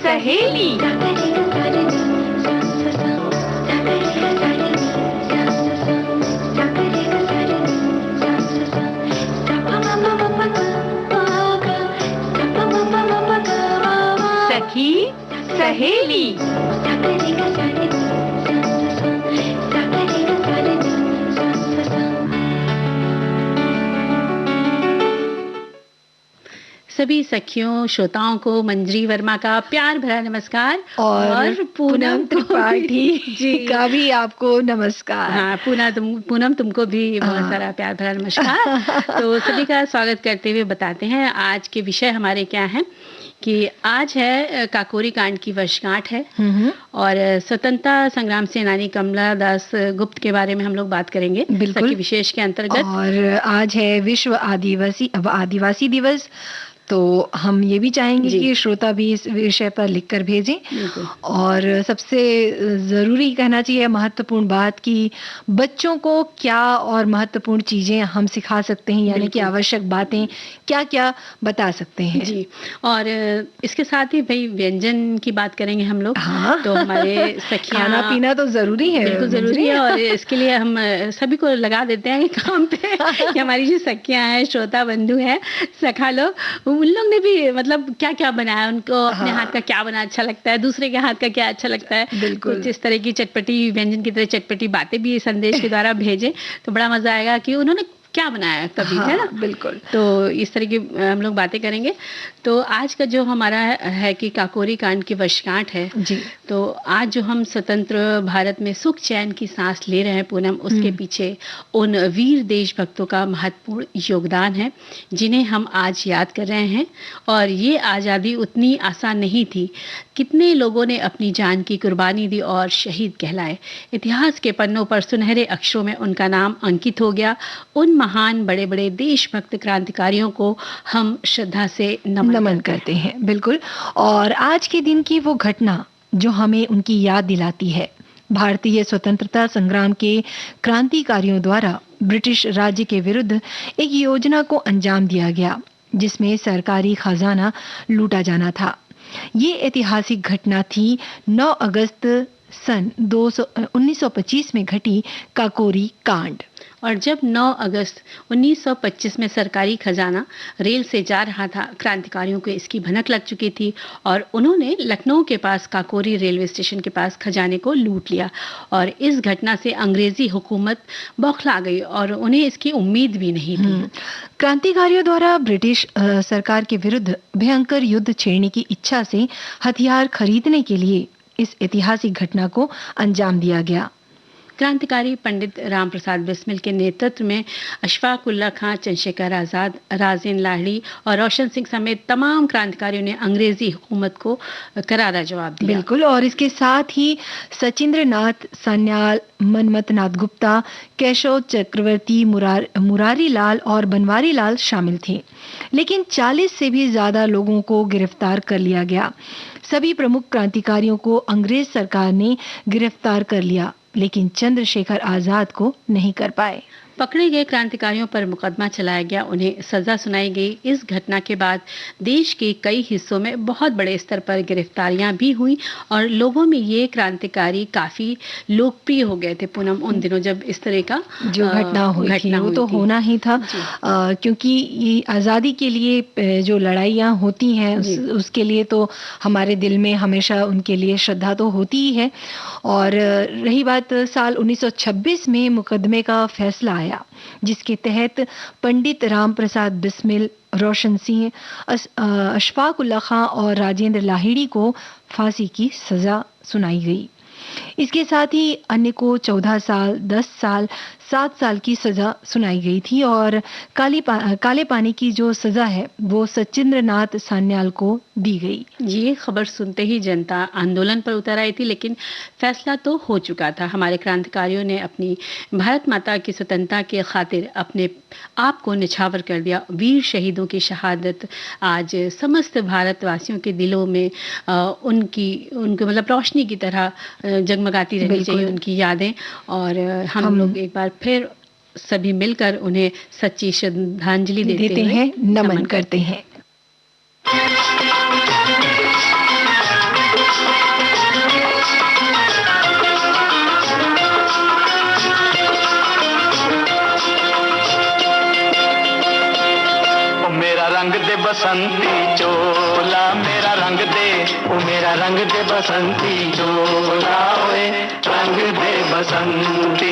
सहेली। सखी सहेली। सभी सखियों श्रोताओं को मंजरी वर्मा का प्यार भरा नमस्कार और पूनम त्रिपाठी जी का भी आपको नमस्कार। हाँ पूनम तुमको भी बहुत सारा प्यार भरा नमस्कार। तो सभी का स्वागत करते हुए बताते हैं आज के विषय हमारे क्या हैं कि आज है काकोरी कांड की वर्षगांठ है और स्वतंत्रता संग्राम सेनानी कमला दास गुप्त के बारे में हम लोग बात करेंगे बिल्कुल विशेष के अंतर्गत। और आज है विश्व आदिवासी दिवस, तो हम ये भी चाहेंगे कि श्रोता भी इस विषय पर लिखकर भेजें। और सबसे ज़रूरी कहना चाहिए महत्वपूर्ण बात कि बच्चों को क्या और महत्वपूर्ण चीज़ें हम सिखा सकते हैं, यानी कि आवश्यक बातें क्या क्या बता सकते हैं जी। और इसके साथ ही भाई व्यंजन की बात करेंगे हम लोग। हाँ। तो हमारे सखियां खाना पीना तो ज़रूरी है, बिल्कुल ज़रूरी है और इसके लिए हम सभी को लगा देते हैं काम पे कि हमारी जो सखियां हैं श्रोता बंधु हैं सखा लोग, उन लोग ने भी मतलब क्या क्या बनाया, उनको अपने हाथ का क्या बना अच्छा लगता है, दूसरे के हाथ का क्या अच्छा लगता है, कुछ इस तरह की चटपटी व्यंजन की तरह चटपटी बातें भी संदेश के द्वारा भेजें तो बड़ा मजा आएगा कि उन्होंने क्या बनाया कभी। हाँ, है ना। बिल्कुल। तो इस तरह की हम लोग बातें करेंगे। तो आज का जो हमारा है कि काकोरी कांड की वर्षगांठ है जी। तो आज जो हम स्वतंत्र भारत में सुख चैन की सांस ले रहे हैं पूनम, उसके पीछे उन वीर देशभक्तों का महत्वपूर्ण योगदान है जिन्हें हम आज याद कर रहे हैं। और ये आज़ादी उतनी आसान नहीं थी, कितने लोगों ने अपनी जान की कुर्बानी दी और शहीद कहलाए। इतिहास के पन्नों पर सुनहरे अक्षरों में उनका नाम अंकित हो गया। उन महान बड़े बड़े देशभक्त क्रांतिकारियों को हम श्रद्धा से नमन करते हैं। बिल्कुल। और आज के दिन की वो घटना जो हमें उनकी याद दिलाती है, भारतीय स्वतंत्रता संग्राम के क्रांतिकारियों द्वारा ब्रिटिश राज्य के विरुद्ध एक योजना को अंजाम दिया गया जिसमें सरकारी खजाना लूटा जाना था। ये ऐतिहासिक घटना थी 9 अगस्त सन 1925 में घटी काकोरी कांड। और जब 9 अगस्त 1925 में सरकारी खजाना रेल से जा रहा था, क्रांतिकारियों को इसकी भनक लग चुकी थी और उन्होंने लखनऊ के पास काकोरी रेलवे स्टेशन के पास खजाने को लूट लिया। और इस घटना से अंग्रेजी हुकूमत बौखला गई और उन्हें इसकी उम्मीद भी नहीं थी। क्रांतिकारियों द्वारा ब्रिटिश सरकार के विरुद्ध भयंकर युद्ध छेड़ने की इच्छा से हथियार खरीदने के लिए इस ऐतिहासिक घटना को अंजाम दिया गया। क्रांतिकारी पंडित राम प्रसाद बिस्मिल के नेतृत्व में अशफाक उल्लाह खां, चंद्रशेखर आजाद, राजेंद्र लाहिड़ी और रोशन सिंह समेत तमाम क्रांतिकारियों ने अंग्रेजी हुकूमत को करारा जवाब दिया। बिल्कुल। और इसके साथ ही सचिंद्र नाथ सान्याल, मनमथ नाथ गुप्ता, केशव चक्रवर्ती, मुरारी लाल और बनवारी लाल शामिल थे। लेकिन 40 से भी ज्यादा लोगों को गिरफ्तार कर लिया गया। सभी प्रमुख क्रांतिकारियों को अंग्रेज सरकार ने गिरफ्तार कर लिया, लेकिन चंद्रशेखर आजाद को नहीं कर पाए। पकड़े गए क्रांतिकारियों पर मुकदमा चलाया गया, उन्हें सजा सुनाई गई। इस घटना के बाद देश के कई हिस्सों में बहुत बड़े स्तर पर गिरफ्तारियां भी हुई और लोगों में ये क्रांतिकारी काफी लोकप्रिय हो गए थे पूनम उन दिनों जब इस तरह का जो घटना हुई थी। वो तो होना ही था क्योंकि ये आज़ादी के लिए जो लड़ाइयाँ होती हैं उसके लिए तो हमारे दिल में हमेशा उनके लिए श्रद्धा तो होती ही है। और रही बात साल 1926 में मुकदमे का फैसला आया जिसके तहत पंडित राम प्रसाद बिस्मिल, रोशन सिंह, अशफाक उल्लाह खां और राजेंद्र लाहिड़ी को फांसी की सजा सुनाई गई। इसके साथ ही अन्य को 14 साल, 10 साल, 7 साल की सजा सुनाई गई थी और काले पानी की जो सजा है वो सचिंद्र नाथ सान्याल को दी गई। ये खबर सुनते ही जनता आंदोलन पर उतर आई थी, लेकिन फैसला तो हो चुका था। हमारे क्रांतिकारियों ने अपनी भारत माता की स्वतंत्रता के खातिर अपने आप को निछावर कर दिया। वीर शहीदों की शहादत आज समस्त भारतवासियों के दिलों में उनकी मतलब रोशनी की तरह जगमगाती रहनी चाहिए उनकी यादें। और हम लोग एक बार फिर सभी मिलकर उन्हें सच्ची श्रद्धांजलि देते हैं, नमन करते हैं। बसंती चोला मेरा रंग दे, ओ मेरा रंग दे बसंती चोला, ओए रंग दे बसंती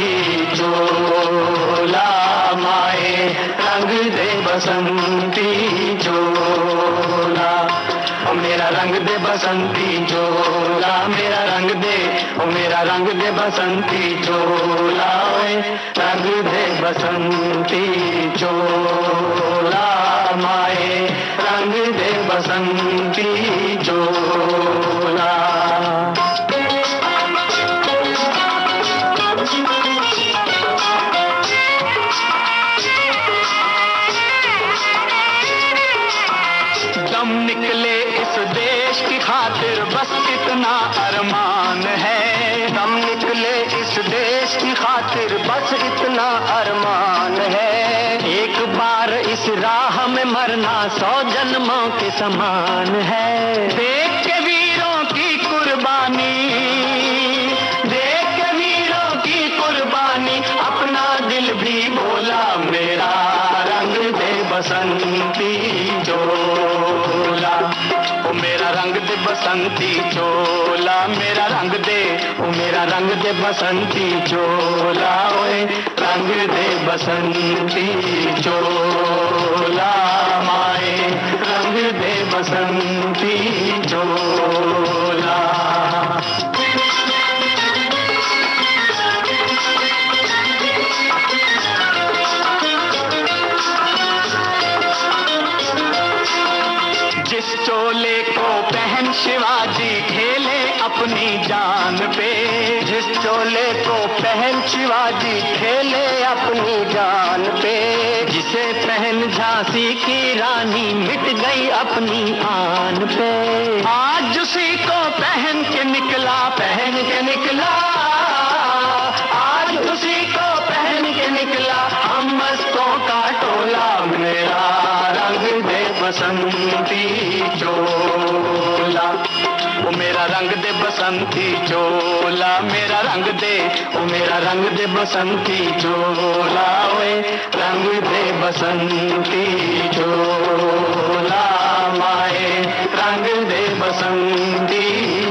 चोला माए, रंग दे बसंती चोला, ओ मेरा रंग दे बसंती चोला, मेरा रंग दे, ओ मेरा रंग दे बसंती चोला, ओए रंग दे बसंती चोला माए, रंग दे बसंती चोला। दम निकले इस देश की खातिर बस इतना अरमान है, दम निकले इस देश की खातिर बस इतना अरमान है, एक बार इस राह में मरना 100 जन्मों के समान है। देख के वीरों की कुर्बानी, देख के वीरों की कुर्बानी, अपना दिल भी बोला मेरा रंग दे बसंती चोला, ओ मेरा रंग दे बसंती चोला, मेरा रंग दे, ओ मेरा रंग दे बसंती चोला, ओए रंग दे बसंती चोला माए, रंग दे बसंती चोला। जिस चोले को पहन शिवाजी खेले अपनी जान पे, जिस चोले को पहन शिवाजी खेले अपनी जान पे, जिसे पहन झांसी की रानी मिट गई अपनी आन पे, आज उसी को पहन के निकला, पहन के निकला, आज उसी को पहन के निकला हम मस्तों का टोला, मेरा रंग दे बसंती चोला, ओ मेरा रंग दे बसंती चोला, मेरा रंग दे, ओ मेरा रंग दे बसंती चोला, ओए रंग दे बसंती चोला माए, रंग दे बसंती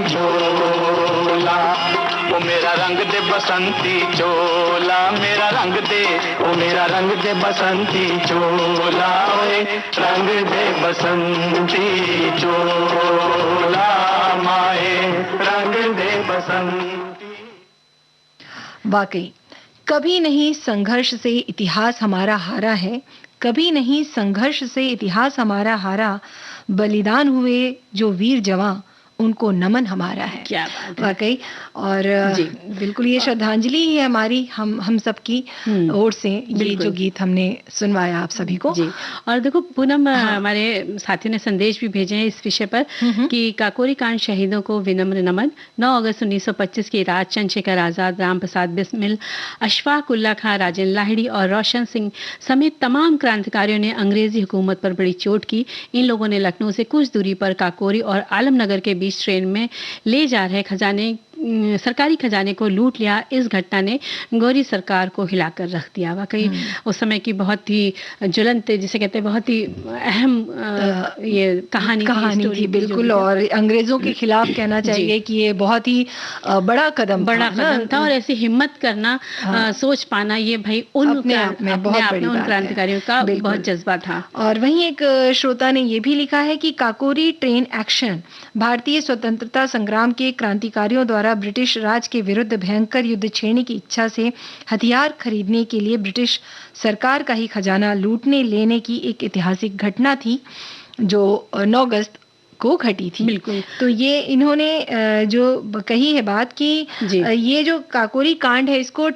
चोला, ओ मेरा रंग दे बसंती चोला, मेरा रंग दे, ओ मेरा रंग दे बसंती चोला, ओए रंग दे बसंती चोला माए, रंग दे बसंती। वाकई कभी नहीं संघर्ष से इतिहास हमारा हारा है, कभी नहीं संघर्ष से इतिहास हमारा हारा, बलिदान हुए जो वीर जवान उनको नमन हमारा है। क्या बात है। वाकई, और बिल्कुल ये श्रद्धांजलि है हमारी, हम सबकी ओर से ये जो गीत हमने सुनवाया आप सभी को। जी। और देखो पूनम, हमारे साथियों ने संदेश भी भेजे हैं इस विषय पर कि काकोरी कांड शहीदों को विनम्र नमन। 9 अगस्त 1925 की रात चंद्रशेखर आजाद, राम प्रसाद बिस्मिल, अशफाक उल्ला खां, राजेंद्र लाहिड़ी और रोशन सिंह समेत तमाम क्रांतिकारियों ने अंग्रेजी हुकूमत पर बड़ी चोट की। इन लोगों ने लखनऊ से कुछ दूरी पर काकोरी और आलमनगर के बीच ट्रेन में ले जा रहे सरकारी खजाने को लूट लिया। इस घटना ने गौरी सरकार को हिलाकर रख दिया। वाकई उस समय की बहुत ही ज्वलंत, जिसे कहते हैं बहुत ही अहम ये कहानी थी बिल्कुल। और अंग्रेजों के खिलाफ कहना चाहिए कि ये बहुत ही बड़ा कदम था और ऐसी हिम्मत करना, सोच पाना, ये भाई अपने आप में उन क्रांतिकारियों का बहुत जज्बा था। और वहीं एक श्रोता ने ये भी लिखा है कि काकोरी ट्रेन एक्शन भारतीय स्वतंत्रता संग्राम के क्रांतिकारियों द्वारा ब्रिटिश राज के विरुद्ध भयंकर युद्ध छेड़ने की इच्छा से हथियार खरीदने के लिए ब्रिटिश सरकार का ही खजाना लूटने लेने की एक ऐतिहासिक घटना थी जो 9 अगस्त को घटी थी। बिल्कुल। तो ये इन्होंने जो कही है बात कि ये जो काकोरी कांड है इसको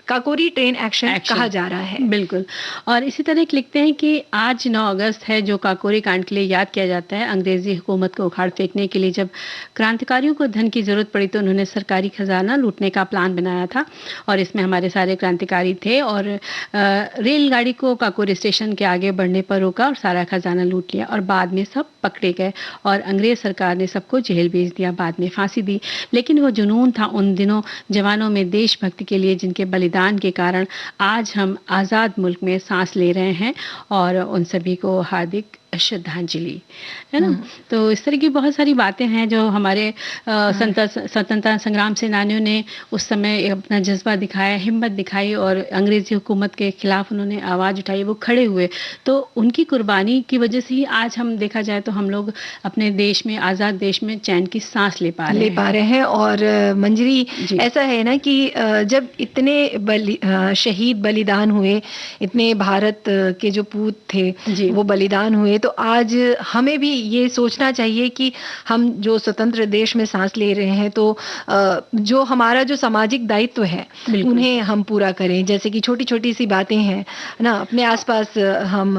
काकोरी ट्रेन एक्शन कहा जा रहा है। बिल्कुल। और इसी तरह लिखते हैं कि आज 9 अगस्त है जो काकोरी कांड के लिए याद किया जाता है। अंग्रेजी हुकूमत को उखाड़ फेंकने के लिए जब क्रांतिकारियों को धन की जरूरत पड़ी तो उन्होंने सरकारी खजाना लूटने का प्लान बनाया था और इसमें हमारे सारे क्रांतिकारी थे और रेलगाड़ी को काकोरी स्टेशन के आगे बढ़ने पर रोका और सारा खजाना लूट लिया और बाद में सब पकड़े गए और अंग्रेज सरकार ने सबको जेल भेज दिया, बाद में फांसी दी। लेकिन वो जुनून था उन दिनों जवानों में देशभक्ति के लिए जिनके बलिदान के कारण आज हम आज़ाद मुल्क में सांस ले रहे हैं और उन सभी को हार्दिक श्रद्धांजलि, है ना। तो इस तरह की बहुत सारी बातें हैं जो हमारे स्वतंत्रता संग्राम सेनानियों ने उस समय अपना जज्बा दिखाया, हिम्मत दिखाई और अंग्रेजी हुकूमत के खिलाफ उन्होंने आवाज़ उठाई, वो खड़े हुए। तो उनकी कुर्बानी की वजह से ही आज हम देखा जाए तो हम लोग अपने देश में, आज़ाद देश में चैन की सांस ले पा रहे हैं। और मंजरी, ऐसा है ना कि जब इतने शहीद बलिदान हुए, इतने भारत के जो पूत थे वो बलिदान हुए, तो आज हमें भी ये सोचना चाहिए कि हम जो स्वतंत्र देश में सांस ले रहे हैं तो जो हमारा जो सामाजिक दायित्व है उन्हें हम पूरा करें। जैसे कि छोटी छोटी सी बातें हैं ना, अपने आसपास हम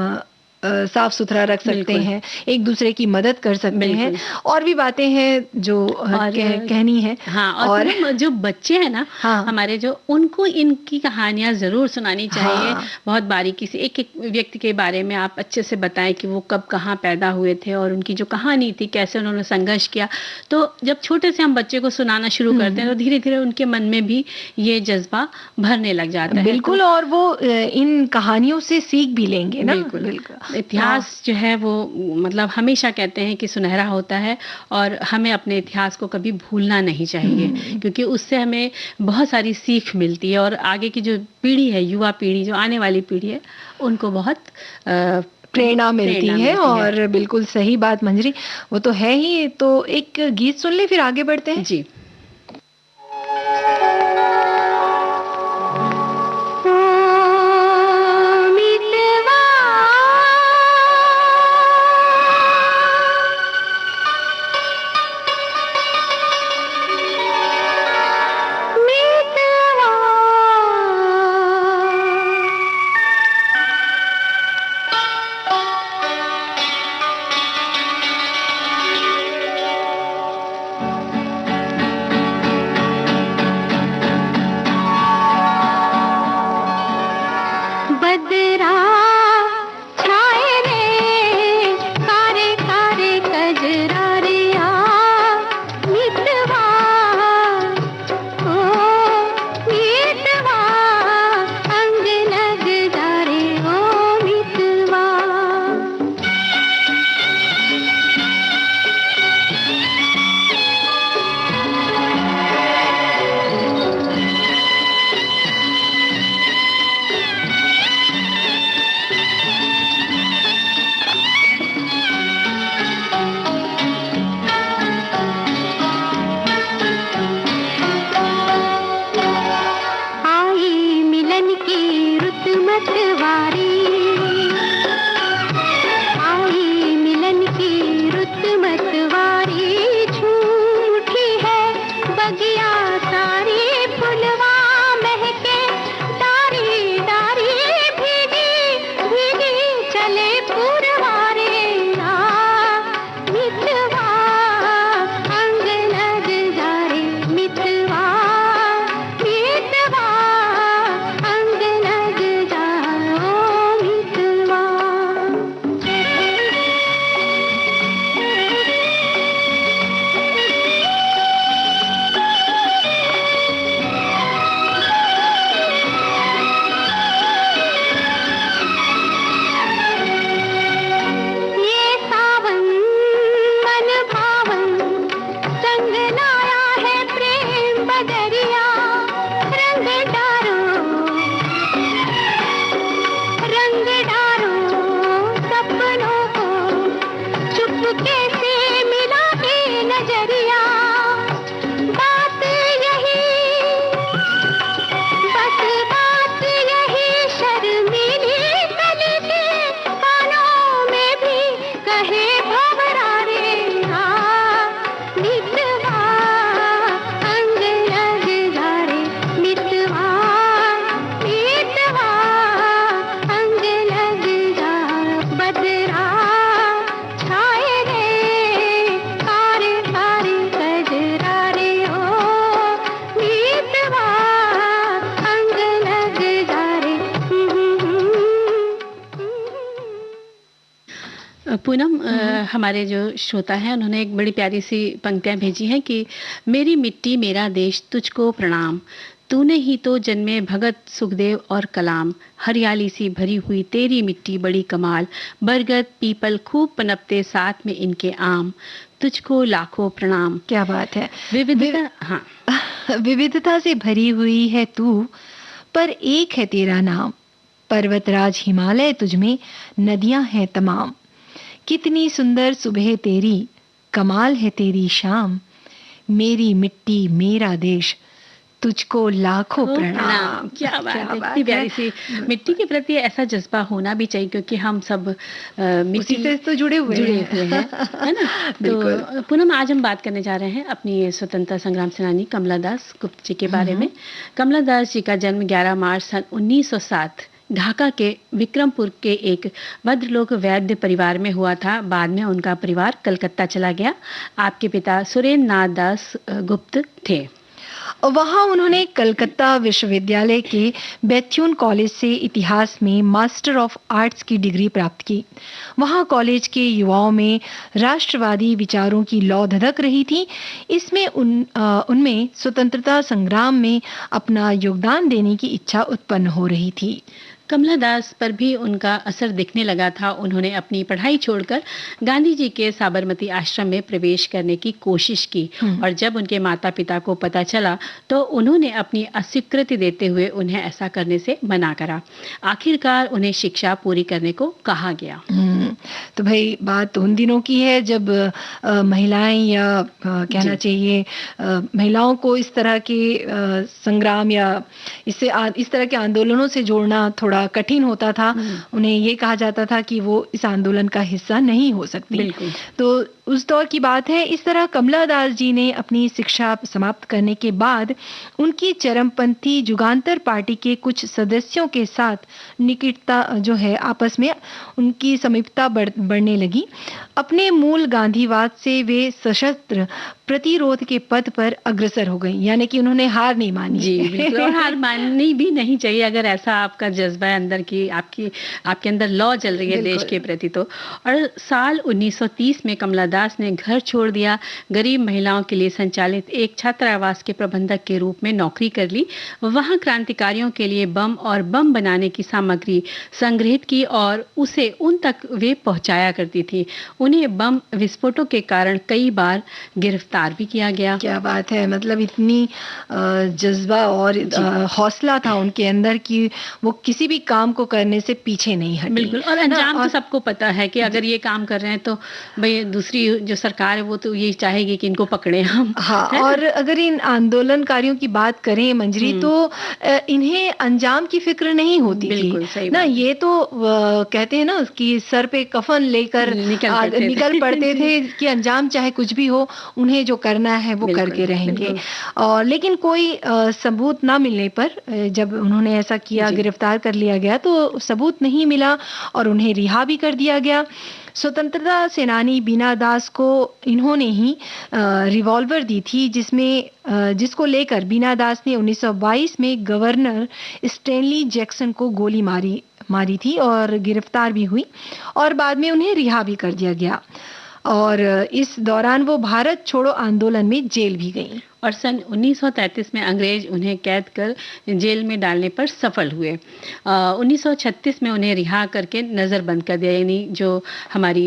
साफ सुथरा रख सकते हैं, एक दूसरे की मदद कर सकते हैं, और भी बातें हैं जो कहनी है। हाँ, और जो बच्चे हैं ना, हमारे जो, उनको इनकी कहानियां जरूर सुनानी चाहिए। बहुत बारीकी से एक एक व्यक्ति के बारे में आप अच्छे से बताएं कि वो कब कहाँ पैदा हुए थे और उनकी जो कहानी थी, कैसे उन्होंने संघर्ष किया। तो जब छोटे से हम बच्चे को सुनाना शुरू करते हैं तो धीरे धीरे उनके मन में भी ये जज्बा भरने लग जाता है। बिल्कुल, और वो इन कहानियों से सीख भी लेंगे ना। बिल्कुल। इतिहास जो है वो मतलब हमेशा कहते हैं कि सुनहरा होता है और हमें अपने इतिहास को कभी भूलना नहीं चाहिए, क्योंकि उससे हमें बहुत सारी सीख मिलती है और आगे की जो पीढ़ी है, युवा पीढ़ी, जो आने वाली पीढ़ी है, उनको बहुत प्रेरणा मिलती है। और बिल्कुल सही बात मंजरी, वो तो है ही। तो एक गीत सुन ले, फिर आगे बढ़ते हैं। जी। पूनम, हमारे जो श्रोता हैं उन्होंने एक बड़ी प्यारी सी पंक्तियां भेजी हैं कि मेरी मिट्टी मेरा देश तुझको प्रणाम। तूने ही तो जन्मे भगत सुखदेव और कलाम, हरियाली सी भरी हुई तेरी मिट्टी बड़ी कमाल, बरगद पीपल खूब पनपते साथ में इनके आम, तुझको लाखों प्रणाम। क्या बात है। विविधता, हाँ, विविधता से भरी हुई है तू, पर एक है तेरा नाम, पर्वतराज हिमालय तुझमें, नदियां हैं तमाम। कितनी सुंदर सुबह तेरी, कमाल है तेरी शाम, मेरी मिट्टी मेरा देश, तुझको लाखों प्रणाम। क्या बात है, कितनी प्यारी सी मिट्टी के प्रति ऐसा जज्बा होना भी चाहिए, क्योंकि हम सब मिट्टी से तो जुड़े हुए हैं है ना। तो पूनम, आज हम बात करने जा रहे हैं अपनी स्वतंत्रता संग्राम सेनानी कमला दास गुप्त जी के बारे में। कमला दास जी का जन्म 11 मार्च सन 1907 ढाका के विक्रमपुर के एक भद्रलोक वैद्य परिवार में हुआ था। बाद में उनका परिवार कलकत्ता चला गया। आपके पिता सुरेंद्र नाथ दास गुप्त थे। वहां उन्होंने कलकत्ता विश्वविद्यालय के बेथ्यून कॉलेज से इतिहास में मास्टर ऑफ आर्ट्स की डिग्री प्राप्त की। वहां कॉलेज के युवाओं में राष्ट्रवादी विचारों की लौ धधक रही थी। इसमें उनमें स्वतंत्रता संग्राम में अपना योगदान देने की इच्छा उत्पन्न हो रही थी। कमला दास पर भी उनका असर दिखने लगा था। उन्होंने अपनी पढ़ाई छोड़कर गांधी जी के साबरमती आश्रम में प्रवेश करने की कोशिश की, और जब उनके माता पिता को पता चला तो उन्होंने अपनी अस्वीकृति देते हुए उन्हें ऐसा करने से मना करा। आखिरकार उन्हें शिक्षा पूरी करने को कहा गया। तो भाई बात उन दिनों की है जब महिलाएं या कहना चाहिए महिलाओं को इस तरह के संग्राम या इस तरह के आंदोलनों से जोड़ना थोड़ा कठिन होता था। उन्हें ये कहा जाता था कि वो इस आंदोलन का हिस्सा नहीं हो सकती। तो उस दौर की बात है। इस तरह कमला दास जी ने अपनी शिक्षा समाप्त करने के बाद उनकी चरमपंथी जुगांतर पार्टी के कुछ सदस्यों के साथ निकटता जो है आपस में उनकी समीपता बढ़ने लगी। अपने मूल गांधीवाद से वे सशस्त्र प्रतिरोध के पद पर अग्रसर हो गई, यानी कि उन्होंने हार नहीं मानी। जी बिल्कुल, और हार माननी भी नहीं चाहिए अगर ऐसा आपका जज्बा है अंदर की, आपके अंदर लौ चल रही है देश के प्रति। तो और साल 1930 में कमला दास ने घर छोड़ दिया। गरीब महिलाओं के लिए संचालित एक छात्रावास के प्रबंधक के रूप में नौकरी कर ली। वहां क्रांतिकारियों के लिए बम और बम बनाने की सामग्री संग्रहित की और उसे उन तक वे पहुंचाया करती थी। उन्हें बम विस्फोटों के कारण कई बार गिरफ्तार भी किया गया। क्या बात है, मतलब इतनी जज्बा और हौसला था उनके अंदर कि वो किसी भी काम को करने से पीछे नहीं हटी। बिल्कुल, और अंजाम तो सबको पता है कि अगर ये काम कर रहे हैं तो भाई दूसरी जो सरकार है वो तो ये चाहेगी कि इनको पकड़े हम। हाँ, और अगर इन आंदोलनकारियों की बात करें मंजरी, तो इन्हें अंजाम की फिक्र नहीं होती थी ना। ये तो कहते हैं ना कि सर पे कफन लेकर निकल पड़ते थे कि अंजाम चाहे कुछ भी हो, उन्हें जो करना है वो करके रहेंगे। और लेकिन कोई सबूत ना मिलने पर जब उन्होंने ऐसा किया, गिरफ्तार कर लिया गया, तो सबूत नहीं मिला और उन्हें रिहा भी कर दिया गया। स्वतंत्रता सेनानी बीना दास को इन्होंने ही रिवॉल्वर दी थी, जिसको लेकर बीना दास ने 1922 में गवर्नर स्टैनली जैक्सन को गोली मारी थी और गिरफ्तार भी हुई और बाद में उन्हें रिहा भी कर दिया गया। और इस दौरान वो भारत छोड़ो आंदोलन में जेल भी गई और सन 1933 में अंग्रेज उन्हें कैद कर जेल में डालने पर सफल हुए। 1936 में उन्हें रिहा करके नज़रबंद कर दिया, यानी जो हमारी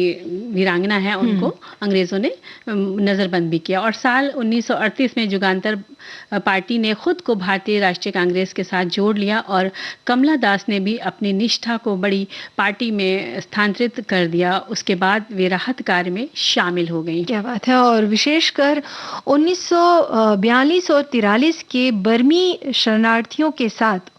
वीरांगना है उनको अंग्रेज़ों ने नज़रबंद भी किया। और साल 1938 में जुगांतर पार्टी ने खुद को भारतीय राष्ट्रीय कांग्रेस के साथ जोड़ लिया और कमला दास ने भी अपनी निष्ठा को बड़ी पार्टी में स्थानांतरित कर दिया। उसके बाद वे राहत कार्य में शामिल हो गई। क्या बात है। और विशेषकर 1942 और 43 के बर्मी शरणार्थियों के साथ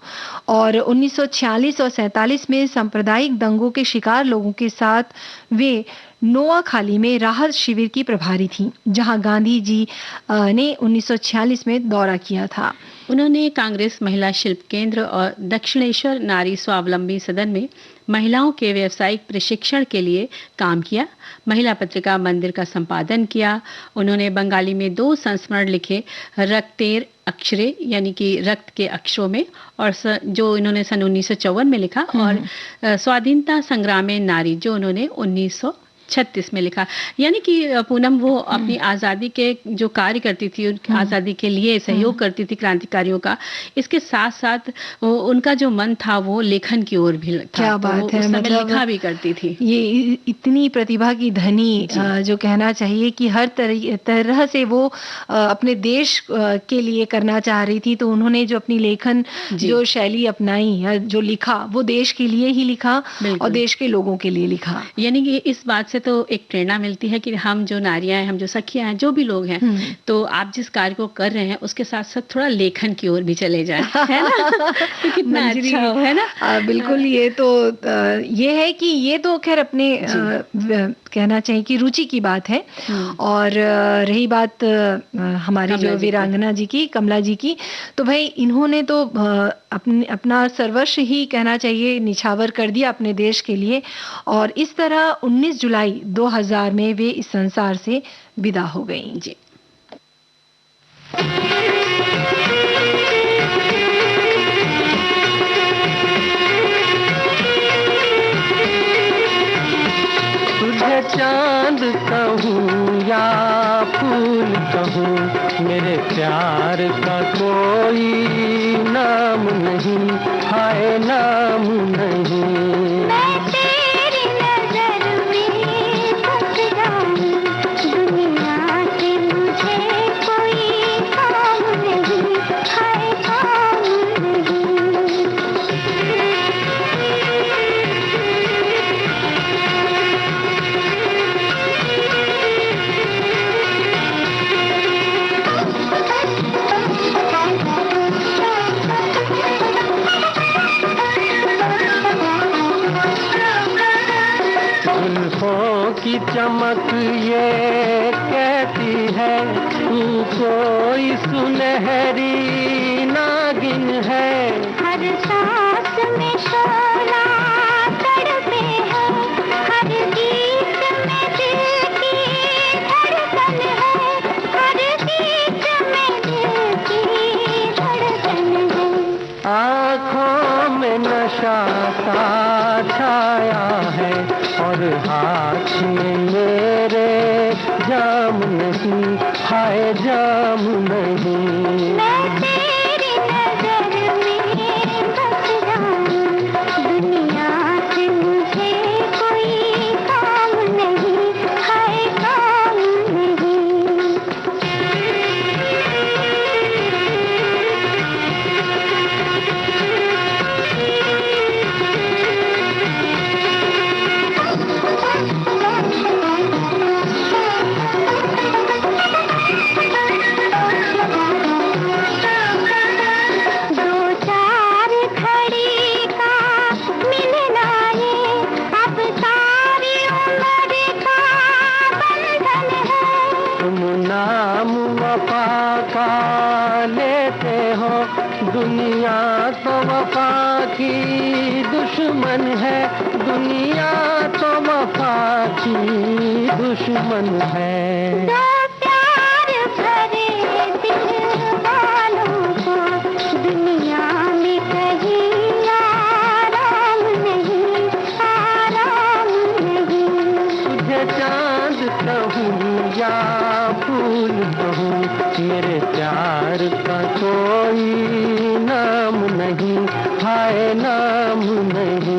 और 1946 और 47 में सांप्रदायिक दंगों के शिकार लोगों के साथ वे नोआखाली में राहत शिविर की प्रभारी थी, जहां गांधी जी ने 1946 में दौरा किया था। उन्होंने कांग्रेस महिला शिल्प केंद्र और दक्षिणेश्वर नारी स्वावलंबी सदन में महिलाओं के व्यावसायिक प्रशिक्षण के लिए काम किया। महिला पत्रिका मंदिर का संपादन किया। उन्होंने बंगाली में 2 संस्मरण लिखे, रक्तेर अक्षरे यानी कि रक्त के अक्षरों में, और जो इन्होंने सन 1954 में लिखा, और स्वाधीनता संग्राम में नारी जो उन्होंने 1936 में लिखा। यानी कि पूनम वो अपनी आज़ादी के जो कार्य करती थी, उनकी आज़ादी के लिए सहयोग करती थी क्रांतिकारियों का, इसके साथ साथ उनका जो मन था वो लेखन की ओर भी था। क्या बात है, मतलब लिखा भी करती थी। ये इतनी प्रतिभा की धनी जो कहना चाहिए कि हर तरह से वो अपने देश के लिए करना चाह रही थी, तो उन्होंने जो अपनी लेखन जो शैली अपनाई या जो लिखा वो देश के लिए ही लिखा और देश के लोगों के लिए लिखा। यानी कि इस बात से तो एक प्रेरणा मिलती है कि हम जो नारियां हैं, हम जो सखियां हैं, जो भी लोग हैं, तो आप जिस कार्य को कर रहे हैं उसके साथ साथ थोड़ा लेखन की ओर भी चले जाएं, है ना? तो कितना अच्छा हो, है ना? बिल्कुल। ये तो ये है कि ये तो खैर अपने कहना चाहिए कि रुचि की बात है। और रही बात हमारी जो वीरांगना जी की, कमला जी की, तो भाई इन्होंने तो अपना सर्वस्व ही कहना चाहिए निछावर कर दिया अपने देश के लिए, और इस तरह 19 जुलाई 2000 में वे इस संसार से विदा हो गई। जी। तुझे चांद कहूँ या फूल कहूँ, मेरे प्यार का कोई नाम नहीं, हाय नाम नहीं। मैं तेरी नजर में बस जाऊँ, दुनिया से मुझे कोई काम नहीं, हाय काम नहीं। की चमक ये कहती है, तू कोई सुनहरी नागिन है। हर सांस में शोला तड़पे है, हर गीत में दिल की धड़कन है, हर गीत में दिल की धड़कन है। आँखों में नशा सा छाया है, और हाथ में मेरे जाम नहीं, हाय जाम नहीं। मैं तेरी नजर में बस जाऊँ, दुनिया से मुझे कोई काम नहीं, हाय काम नहीं। दुनिया तो वफा की दुश्मन है, दुनिया तो वफा की दुश्मन है। दो प्यार भरे दिल वालों को दुनिया में कहीं आराम नहीं, आराम नहीं। तुझे चांद कहूँ या फूल कहूँ, मेरे प्यार का कोई नाम नहीं, हाय नाम नहीं।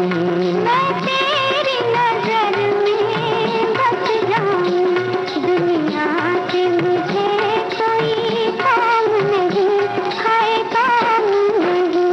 मैं तेरी नजर में बस जाऊँ, दुनिया से मुझे कोई काम नहीं, हाय काम नहीं।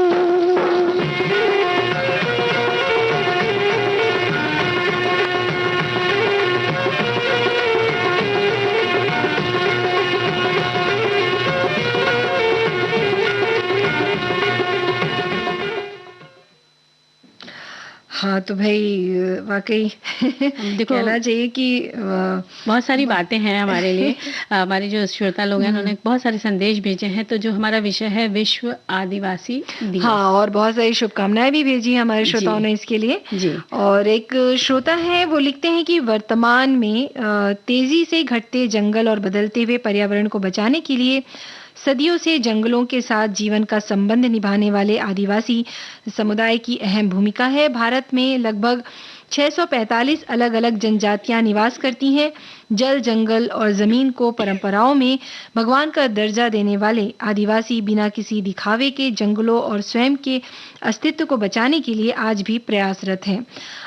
हाँ तो भाई वाकई देखो कहना चाहिए कि बहुत सारी बातें हैं हमारे लिए। हमारे जो श्रोता लोग हैं उन्होंने बहुत सारे संदेश भेजे हैं। तो जो हमारा विषय है विश्व आदिवासी दिवस, हाँ, और बहुत सारी शुभकामनाएं भी भेजी है हमारे श्रोताओं ने इसके लिए जी। और एक श्रोता है वो लिखते हैं कि वर्तमान में तेजी से घटते जंगल और बदलते हुए पर्यावरण को बचाने के लिए सदियों से जंगलों के साथ जीवन का संबंध निभाने वाले आदिवासी समुदाय की अहम भूमिका है। भारत में लगभग 645 अलग अलग जनजातियां निवास करती हैं। जल, जंगल और जमीन को परंपराओं में भगवान का दर्जा देने वाले आदिवासी बिना किसी दिखावे के जंगलों और स्वयं के अस्तित्व को बचाने के लिए आज भी प्रयासरत हैं।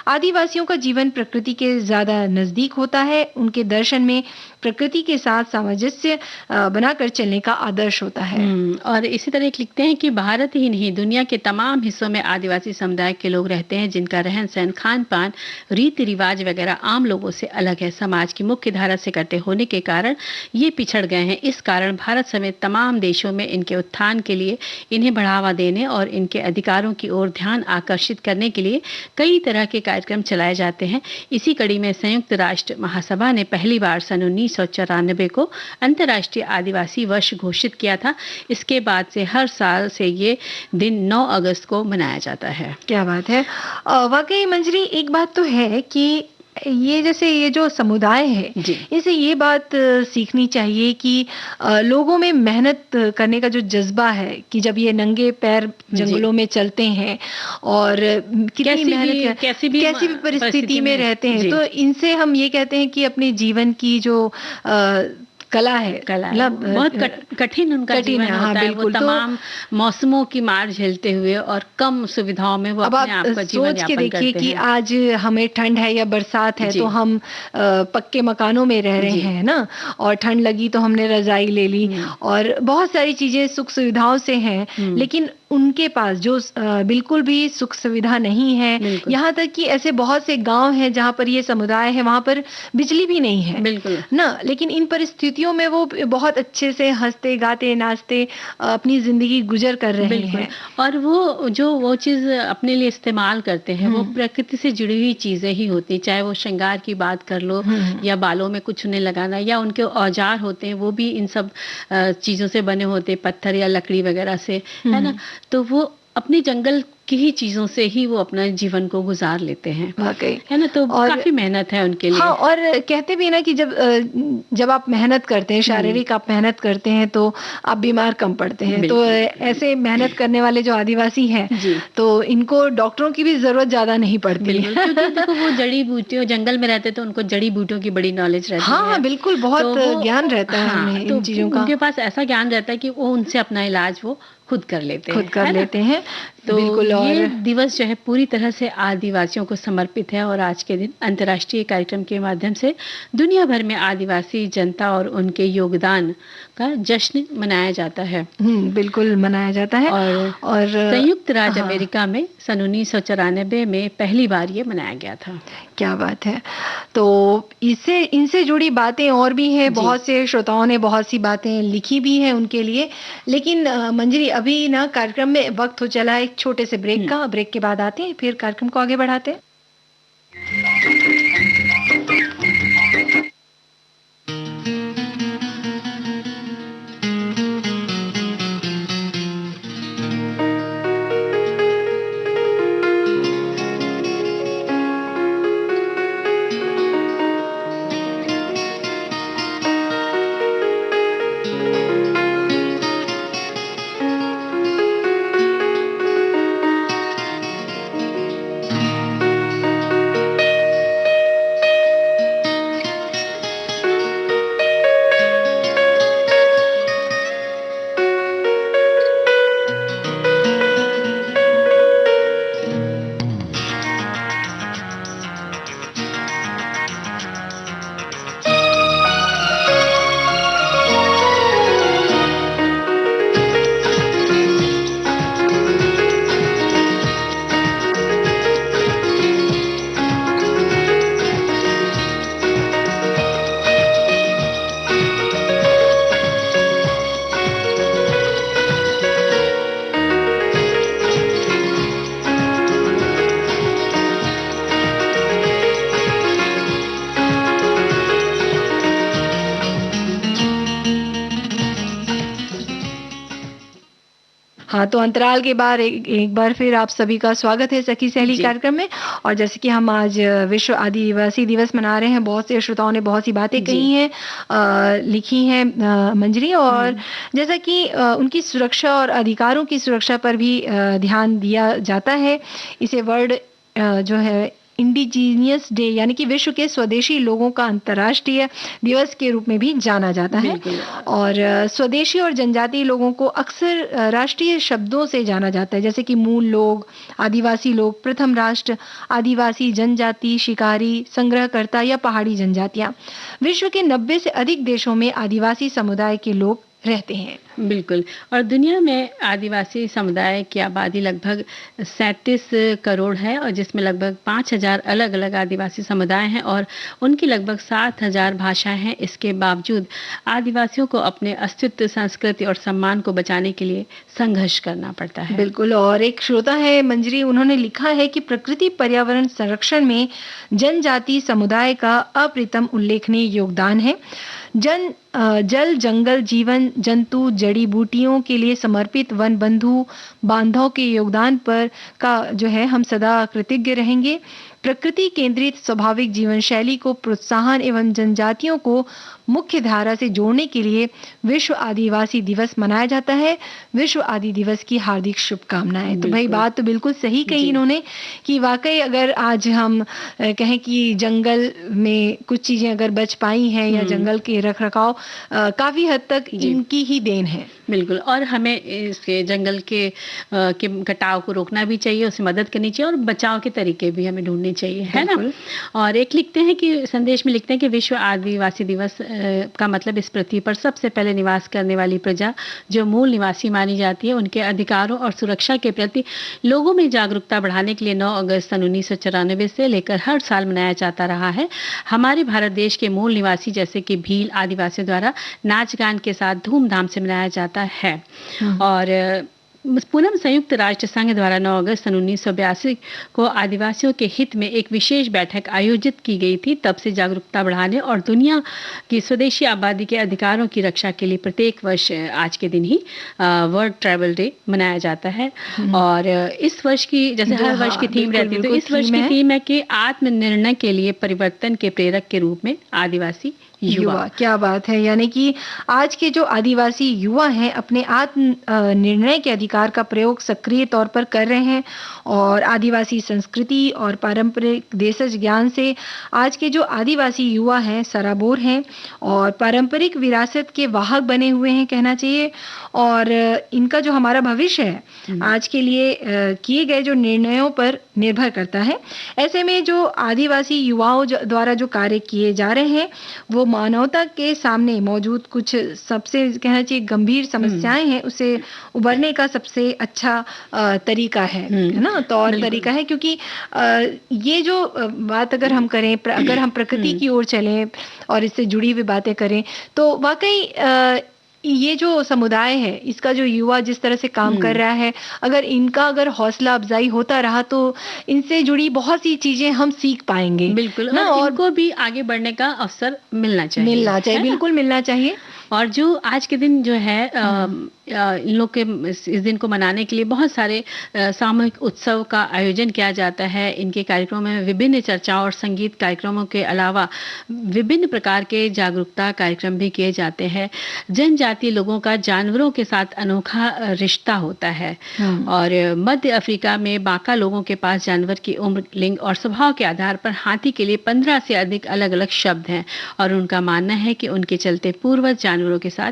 आदिवासियों का जीवन प्रकृति के ज्यादा नजदीक होता है। उनके दर्शन में प्रकृति के साथ सामंजस्य बनाकर चलने का आदर्श होता है। और इसी तरह लिखते हैं कि भारत ही नहीं, दुनिया के तमाम हिस्सों में आदिवासी समुदाय के लोग रहते हैं, जिनका रहन सहन, खान पान, रीति रिवाज वगैरह आम लोगों से अलग है। समाज की मुख्य धारा से कटे होने के कारण ये पिछड़ गए हैं। इस कारण भारत समेत तमाम देशों में इनके उत्थान के लिए, इन्हें बढ़ावा देने और इनके अधिकारों की ओर ध्यान आकर्षित करने के लिए कई तरह के कार्यक्रम चलाए जाते हैं। इसी कड़ी में संयुक्त राष्ट्र महासभा ने पहली बार सन 1994 को अंतर्राष्ट्रीय आदिवासी वर्ष घोषित किया था। इसके बाद से हर साल से ये दिन 9 अगस्त को मनाया जाता है। क्या बात है। वाकई मंजरी, एक बात तो है कि ये जो समुदाय है, इसे ये बात सीखनी चाहिए कि लोगों में मेहनत करने का जो जज्बा है, कि जब ये नंगे पैर जंगलों में चलते हैं और कितनी मेहनत, कैसी भी परिस्थिति में रहते हैं, तो इनसे हम ये कहते हैं कि अपने जीवन की जो कला है, बहुत कठिन उनका जीवन होता है। वो तमाम मौसमों की मार झेलते हुए और कम सुविधाओं में वो अपने आप का जीवन यापन करते हैं। सोच के देखिए कि आज हमें ठंड है या बरसात है, तो हम पक्के मकानों में रह रहे हैं ना, और ठंड लगी तो हमने रजाई ले ली और बहुत सारी चीजें सुख सुविधाओं से हैं, लेकिन उनके पास जो बिल्कुल भी सुख सुविधा नहीं है। यहाँ तक कि ऐसे बहुत से गांव हैं जहाँ पर ये समुदाय है, वहां पर बिजली भी नहीं है, बिल्कुल ना, लेकिन इन परिस्थितियों में वो बहुत अच्छे से हंसते गाते नाचते अपनी जिंदगी गुजर कर रहे हैं। और वो चीज अपने लिए इस्तेमाल करते हैं, वो प्रकृति से जुड़ी हुई चीजें ही होती, चाहे वो श्रृंगार की बात कर लो या बालों में कुछ उन्हें लगाना, या उनके औजार होते हैं वो भी इन सब चीजों से बने होते, पत्थर या लकड़ी वगैरह से, है ना। तो वो अपने जंगल की ही चीजों से ही वो अपना जीवन को गुजार लेते हैं, वाकई, है ना। तो काफी मेहनत है उनके लिए। हाँ, और कहते भी ना कि जब आप मेहनत करते हैं, शारीरिक आप मेहनत करते हैं, तो आप बीमार कम पड़ते हैं। तो ऐसे मेहनत करने वाले जो आदिवासी हैं, तो इनको डॉक्टरों की भी जरूरत ज्यादा नहीं पड़ती है, क्योंकि देखो वो जड़ी बूटियों, जंगल में रहते तो उनको जड़ी बूटियों की बड़ी नॉलेज रहती है। हाँ, बिल्कुल, बहुत ज्ञान रहता है इन चीजों का। उनके पास ऐसा ज्ञान रहता है कि वो उनसे अपना इलाज वो खुद कर लेते हैं। तो ये दिवस जो है पूरी तरह से आदिवासियों को समर्पित है, और आज के दिन अंतर्राष्ट्रीय कार्यक्रम के माध्यम से दुनिया भर में आदिवासी जनता और उनके योगदान का जश्न मनाया जाता है। बिल्कुल मनाया जाता है। और संयुक्त राज्य अमेरिका में सन 1994 में पहली बार ये मनाया गया था। क्या बात है। तो इनसे जुड़ी बातें और भी हैं, बहुत से श्रोताओं ने बहुत सी बातें लिखी भी हैं उनके लिए, लेकिन मंजरी अभी ना कार्यक्रम में वक्त हो चला एक छोटे से ब्रेक का। ब्रेक के बाद आते हैं, फिर कार्यक्रम को आगे बढ़ाते हैं। हाँ, तो अंतराल के बाद एक बार फिर आप सभी का स्वागत है सखी सहेली कार्यक्रम में। और जैसे कि हम आज विश्व आदिवासी दिवस मना रहे हैं, बहुत से श्रोताओं ने बहुत सी बातें कही हैं, लिखी हैं मंजरी, और जैसा कि उनकी सुरक्षा और अधिकारों की सुरक्षा पर भी ध्यान दिया जाता है। इसे वर्ल्ड जो है इंडिजीनियस डे यानी कि विश्व के स्वदेशी लोगों का अंतर्राष्ट्रीय दिवस के रूप में भी जाना जाता है। और स्वदेशी और जनजातीय लोगों को अक्सर राष्ट्रीय शब्दों से जाना जाता है, जैसे कि मूल लोग, आदिवासी लोग, प्रथम राष्ट्र, आदिवासी जनजाति, शिकारी, संग्रहकर्ता या पहाड़ी जनजातियां। विश्व के 90 से अधिक देशों में आदिवासी समुदाय के लोग रहते हैं। बिल्कुल। और दुनिया में आदिवासी समुदाय की आबादी लगभग 37 करोड़ है, और जिसमें लगभग 5000 अलग अलग आदिवासी समुदाय हैं और उनकी लगभग 7000 भाषाएं हैं। इसके बावजूद आदिवासियों को अपने अस्तित्व, संस्कृति और सम्मान को बचाने के लिए संघर्ष करना पड़ता है। बिल्कुल। और एक श्रोता है मंजरी, उन्होंने लिखा है कि प्रकृति पर्यावरण संरक्षण में जनजाति समुदाय का अप्रतिम उल्लेखनीय योगदान है। जल, जंगल, जीवन जंतु, जड़ी बूटियों के लिए समर्पित वन बंधु बांधवों के योगदान पर का जो है हम सदा कृतज्ञ रहेंगे। प्रकृति केंद्रित स्वाभाविक जीवन शैली को प्रोत्साहन एवं जनजातियों को मुख्य धारा से जोड़ने के लिए विश्व आदिवासी दिवस मनाया जाता है। विश्व आदि दिवस की हार्दिक शुभकामनाएं। तो भाई बात तो बिल्कुल सही कही इन्होंने कि वाकई अगर आज हम कहें कि जंगल में कुछ चीजें अगर बच पाई हैं या जंगल के रखरखाव काफी हद तक इनकी ही देन है। बिल्कुल। और हमें इसके जंगल के कटाव को रोकना भी चाहिए, उसे मदद करनी चाहिए और बचाव के तरीके भी हमें ढूंढने चाहिए, है ना। और एक लिखते हैं कि संदेश में लिखते हैं कि विश्व आदिवासी दिवस का मतलब इस पृथ्वी पर सबसे पहले निवास करने वाली प्रजा जो मूल निवासी मानी जाती है, उनके अधिकारों और सुरक्षा के प्रति लोगों में जागरूकता बढ़ाने के लिए 9 अगस्त सन 1994 से लेकर हर साल मनाया जाता रहा है। हमारे भारत देश के मूल निवासी जैसे कि भील आदिवासियों द्वारा नाच गान के साथ धूमधाम से मनाया जाता है। और पूनम संयुक्त राष्ट्र संघ द्वारा 9 अगस्त सन 1982 को आदिवासियों के हित में एक विशेष बैठक आयोजित की गई थी। तब से जागरूकता बढ़ाने और दुनिया की स्वदेशी आबादी के अधिकारों की रक्षा के लिए प्रत्येक वर्ष आज के दिन ही वर्ल्ड ट्राइबल डे मनाया जाता है। और इस वर्ष की जैसे हर वर्ष की थीम रहती है, तो इस वर्ष की थीम है कि आत्मनिर्णय के लिए परिवर्तन के प्रेरक के रूप में आदिवासी युवा। क्या बात है। यानी कि आज के जो आदिवासी युवा हैं अपने आत्म निर्णय के अधिकार का प्रयोग सक्रिय तौर पर कर रहे हैं और आदिवासी संस्कृति और पारंपरिक देशज ज्ञान से आज के जो आदिवासी युवा हैं सराबोर हैं और पारंपरिक विरासत के वाहक बने हुए हैं कहना चाहिए। और इनका जो हमारा भविष्य है आज के लिए किए गए जो निर्णयों पर निर्भर करता है। ऐसे में जो आदिवासी युवाओं द्वारा जो कार्य किए जा रहे हैं वो मानवता के सामने मौजूद कुछ सबसे कहना चाहिए गंभीर समस्याएं हैं, उसे उभरने का सबसे अच्छा तरीका है ना, तौर तरीका है। क्योंकि ये जो बात अगर हम करें, अगर हम प्रकृति की ओर चलें और इससे जुड़ी हुई बातें करें तो वाकई ये जो समुदाय है इसका जो युवा जिस तरह से काम कर रहा है, अगर हौसला अफजाई होता रहा तो इनसे जुड़ी बहुत सी चीजें हम सीख पाएंगे। बिल्कुल। और इनको भी आगे बढ़ने का अवसर मिलना चाहिए। बिल्कुल मिलना चाहिए। और जो आज के दिन जो है इन लोग के इस दिन को मनाने के लिए बहुत सारे सामूहिक उत्सव का आयोजन किया जाता है। इनके कार्यक्रमों में विभिन्न चर्चाओं और संगीत कार्यक्रमों के अलावा विभिन्न प्रकार के जागरूकता कार्यक्रम भी किए जाते हैं। जनजातीय लोगों का जानवरों के साथ अनोखा रिश्ता होता है। और मध्य अफ्रीका में बाका लोगों के पास जानवर की उम्र, लिंग और स्वभाव के आधार पर हाथी के लिए 15 से अधिक अलग अलग शब्द हैं और उनका मानना है कि उनके चलते पूर्वज जानवरों के साथ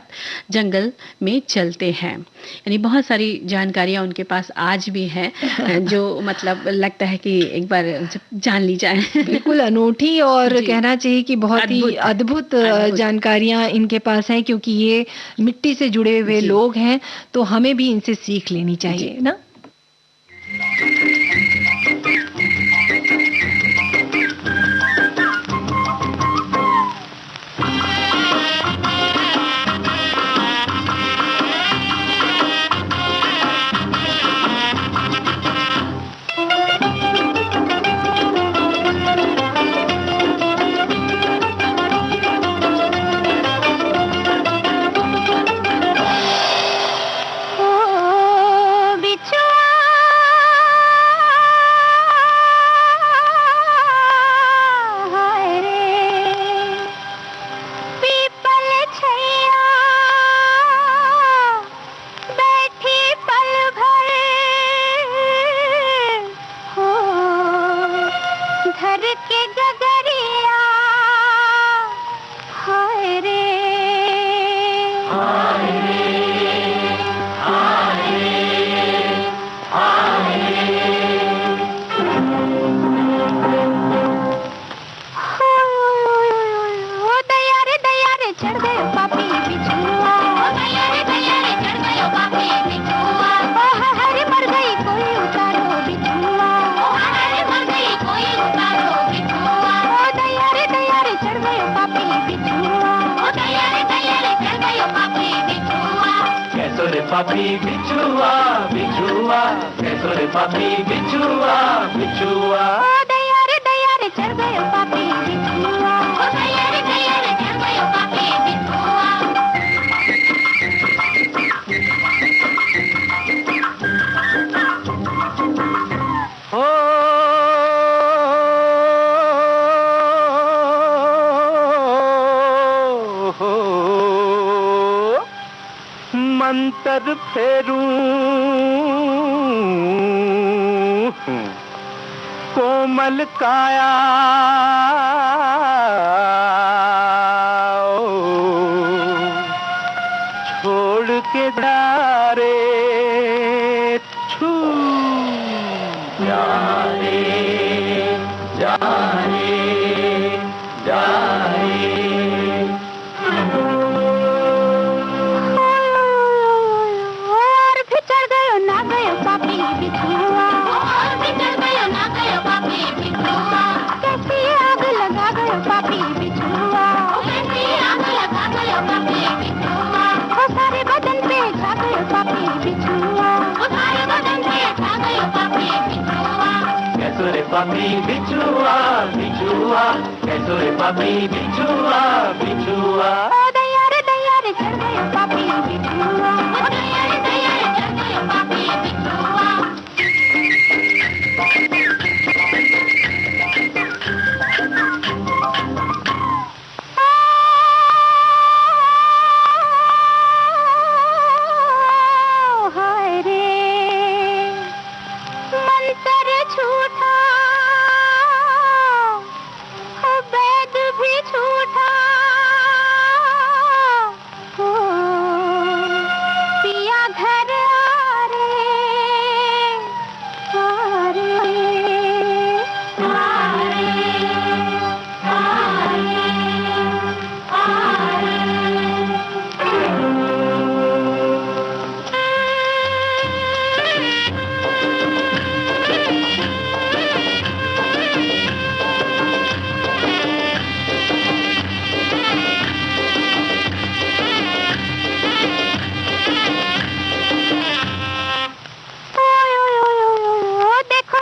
जंगल में चलते हैं। यानी बहुत सारी जानकारियां उनके पास आज भी है जो मतलब लगता है कि एक बार जान ली जाए। बिल्कुल अनूठी और कहना चाहिए कि बहुत ही अद्भुत जानकारियां इनके पास हैं, क्योंकि ये मिट्टी से जुड़े हुए लोग हैं तो हमें भी इनसे सीख लेनी चाहिए ना। पापी बिछुआ बिछुआ, कैसो रे पापी बिछुआ बिछुआ। दया रे चढ़ गयो पापी बिछुआ, दया रे चढ़ गयो पापी बिछुआ। मंतर फेरूं कोमल काया, छोड़ के डारे छू जा रे जा रे जा रे। पापी बिछुआ बिछुआ, कैसो रे पापी बिछुआ बिछुआ। दया रे चढ़ गयो पापी बिछुआ, दया रे चढ़ गयो पापी बिछुआ। हाय रे मंतर झूठा, वैद भी झूठा, पिया घर आ रे आ रे आ देखो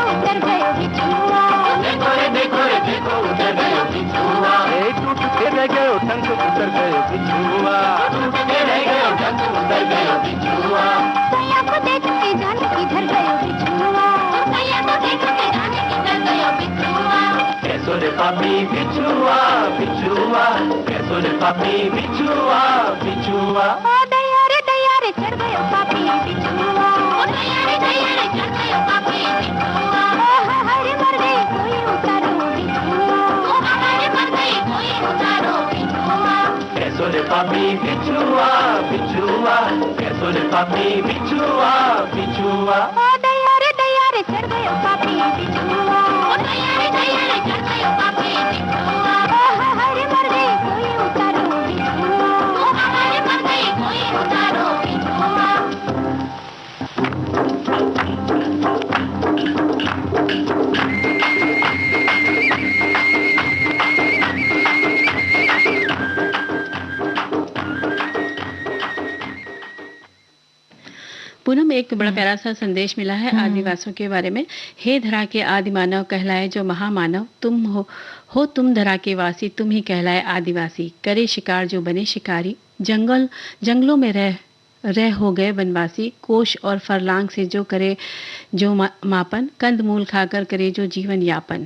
उतर गयो बिछुआ, देखो रे उतर गयो बिछुआ। टूट के रह गयो टंक उतर गयो बिछुआ, टूट के रह गयो टंक उतर गयो बिछुआ। सैया को देख के जाने किधर गयो बिछुआ, सैया को देख के जाने किधर गयो बिछुआ। कैसो रे पापी बिछुआ बिछुआ, कैसो रे पापी बिछुआ बिछुआ। दया रे चढ़ गयो पापी बिछुआ, दया रे चढ़ गयो पापी बिछुआ। हरे मर गई कोई उतारो बिछुआ, हरे मर गई कोई उतारो बिछुआ। कैसो रे पापी बिछुआ बिछुआ, कैसो रे पापी बिछुआ बिछुआ। दया रे चढ़ गयो पापी बिछुआ, दया रे चढ़ गयो पापी बिछुआ। हरे मर गई कोई उतारो बिछुआ, हरे मर गई कोई उतारो बिछुआ। पूनम, एक बड़ा प्यारा सा संदेश मिला है आदिवासियों के बारे में। हे धरा के आदि मानव कहलाए जो महामानव, तुम हो तुम धरा के वासी, तुम ही कहलाए आदिवासी। करे शिकार जो बने शिकारी, जंगलों में रह हो गए वनवासी। कोश और फरलांग से जो करे जो मापन, कंद मूल खाकर करे जो जीवन यापन।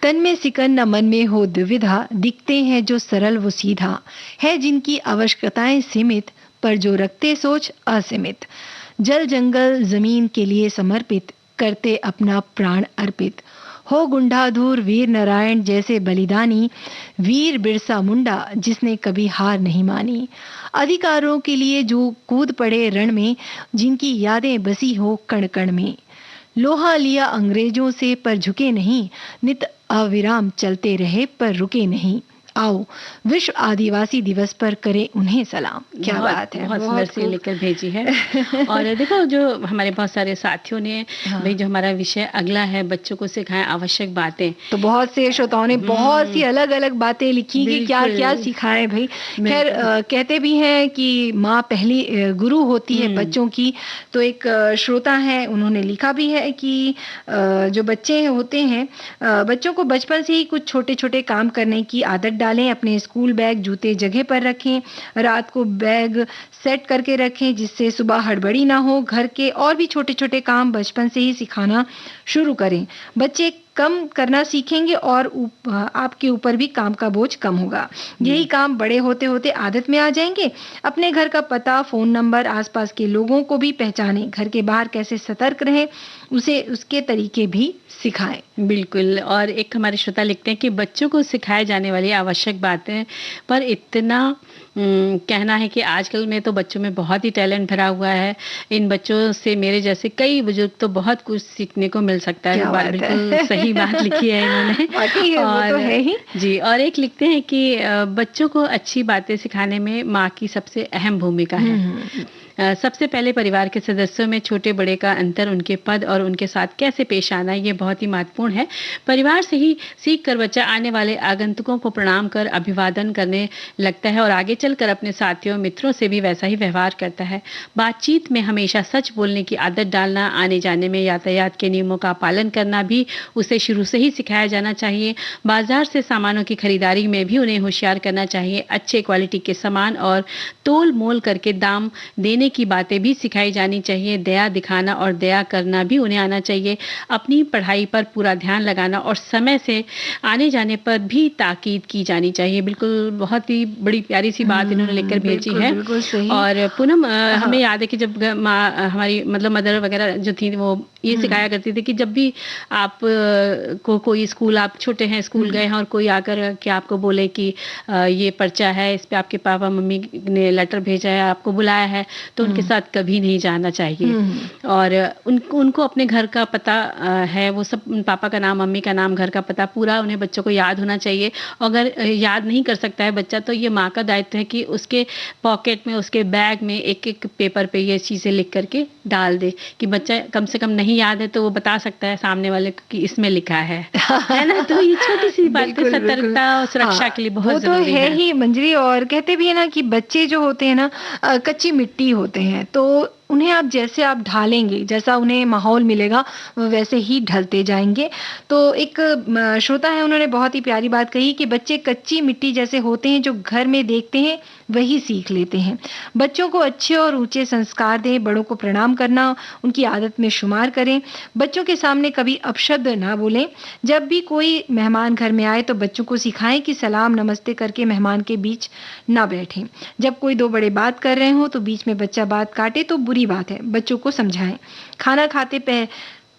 तन में सिकन न मन में हो दुविधा, दिखते हैं जो सरल वो सीधा। है जिनकी आवश्यकताएं सीमित, पर जो रखते सोच असीमित। जल जंगल जमीन के लिए समर्पित, करते अपना प्राण अर्पित। हो गुंडाधुर वीर नारायण जैसे बलिदानी, वीर बिरसा मुंडा जिसने कभी हार नहीं मानी। अधिकारों के लिए जो कूद पड़े रण में, जिनकी यादें बसी हो कण कण में। लोहा लिया अंग्रेजों से पर झुके नहीं, नित अविराम चलते रहे पर रुके नहीं। आओ विश्व आदिवासी दिवस पर करें उन्हें सलाम। क्या बात है, बहुत सुंदर सी लिखकर भेजी है। और देखो जो हमारे बहुत सारे साथियों ने भाई जो हमारा विषय अगला है बच्चों को सिखाएं आवश्यक बातें, तो बहुत से श्रोताओं ने बहुत सी अलग अलग बातें लिखी कि क्या क्या सिखाएं भाई। खैर कहते भी हैं कि माँ पहली गुरु होती है बच्चों की। तो एक श्रोता है उन्होंने लिखा भी है कि जो बच्चे होते हैं बच्चों को बचपन से ही कुछ छोटे छोटे काम करने की आदत डालें। अपने स्कूल बैग जूते जगह पर रखें, रात को बैग सेट करके रखें जिससे सुबह हड़बड़ी ना हो। घर के और भी छोटे छोटे काम बचपन से ही सिखाना शुरू करें। बच्चे कम करना सीखेंगे और आपके ऊपर भी काम का बोझ कम होगा। यही काम बड़े होते होते आदत में आ जाएंगे। अपने घर का पता, फोन नंबर, आसपास के लोगों को भी पहचानें। घर के बाहर कैसे सतर्क रहें उसे उसके तरीके भी सिखाएं। बिल्कुल। और एक हमारे श्रोता लिखते हैं कि बच्चों को सिखाए जाने वाली आवश्यक बातें पर इतना कहना है कि आजकल में तो बच्चों में बहुत ही टैलेंट भरा हुआ है। इन बच्चों से मेरे जैसे कई बुजुर्ग तो बहुत कुछ सीखने को मिल सकता है। बिल्कुल सही बात लिखी है इन्होंने। और तो है ही जी। और एक लिखते हैं कि बच्चों को अच्छी बातें सिखाने में माँ की सबसे अहम भूमिका है। सबसे पहले परिवार के सदस्यों में छोटे बड़े का अंतर, उनके पद और उनके साथ कैसे पेश आना, ये बहुत ही महत्वपूर्ण है। परिवार से ही सीख कर बच्चा आने वाले आगंतुकों को प्रणाम कर अभिवादन करने लगता है और आगे चलकर अपने साथियों मित्रों से भी वैसा ही व्यवहार करता है। बातचीत में हमेशा सच बोलने की आदत डालना, आने जाने में यातायात के नियमों का पालन करना भी उसे शुरू से ही सिखाया जाना चाहिए। बाजार से सामानों की खरीदारी में भी उन्हें होशियार करना चाहिए। अच्छे क्वालिटी के सामान और तोल मोल करके दाम देने की बातें भी सिखाई जानी चाहिए। दया दिखाना और दया करना भी उन्हें आना चाहिए। अपनी पढ़ाई पर पूरा ध्यान लगाना और समय से आने जाने पर भी ताकीद की जानी चाहिए। बिल्कुल बहुत ही बड़ी प्यारी सी बात इन्होंने लिखकर भेजी है। और पूनम हमें याद है कि जब हमारी मतलब मदर वगैरह जो थी वो ये सिखाया करती थी कि जब भी आप को कोई स्कूल, आप छोटे हैं स्कूल गए हैं और कोई आकर के आपको बोले कि ये पर्चा है, इस पे आपके पापा मम्मी ने लेटर भेजा है, आपको बुलाया है, तो उनके साथ कभी नहीं जाना चाहिए। और उनको अपने घर का पता है, वो सब पापा का नाम, मम्मी का नाम, घर का पता पूरा उन्हें बच्चों को याद होना चाहिए। अगर याद नहीं कर सकता है बच्चा तो ये माँ का दायित्व है कि उसके पॉकेट में, उसके बैग में एक एक पेपर पे ये चीज़ें लिख करके डाल दे कि बच्चा कम से कम नहीं याद है तो वो बता सकता है सामने वाले को कि इसमें लिखा है ना। तो ये छोटी सी बात सतर्कता और सुरक्षा के लिए बहुत जरूरी है। ही मंजरी। और कहते भी है ना कि बच्चे जो होते हैं ना कच्ची मिट्टी होते हैं, तो उन्हें आप जैसे आप ढालेंगे, जैसा उन्हें माहौल मिलेगा वो वैसे ही ढलते जाएंगे। तो एक श्रोता है उन्होंने बहुत ही प्यारी बात कही कि बच्चे कच्ची मिट्टी जैसे होते हैं, जो घर में देखते हैं वही सीख लेते हैं। बच्चों को अच्छे और ऊंचे संस्कार दें, बड़ों को प्रणाम करना उनकी आदत में शुमार करें। बच्चों के सामने कभी अपशब्द ना बोलें। जब भी कोई मेहमान घर में आए तो बच्चों को सिखाएं कि सलाम नमस्ते करके मेहमान के बीच ना बैठें। जब कोई दो बड़े बात कर रहे हो तो बीच में बच्चा बात काटे तो बुरी बात है, बच्चों को समझाएं।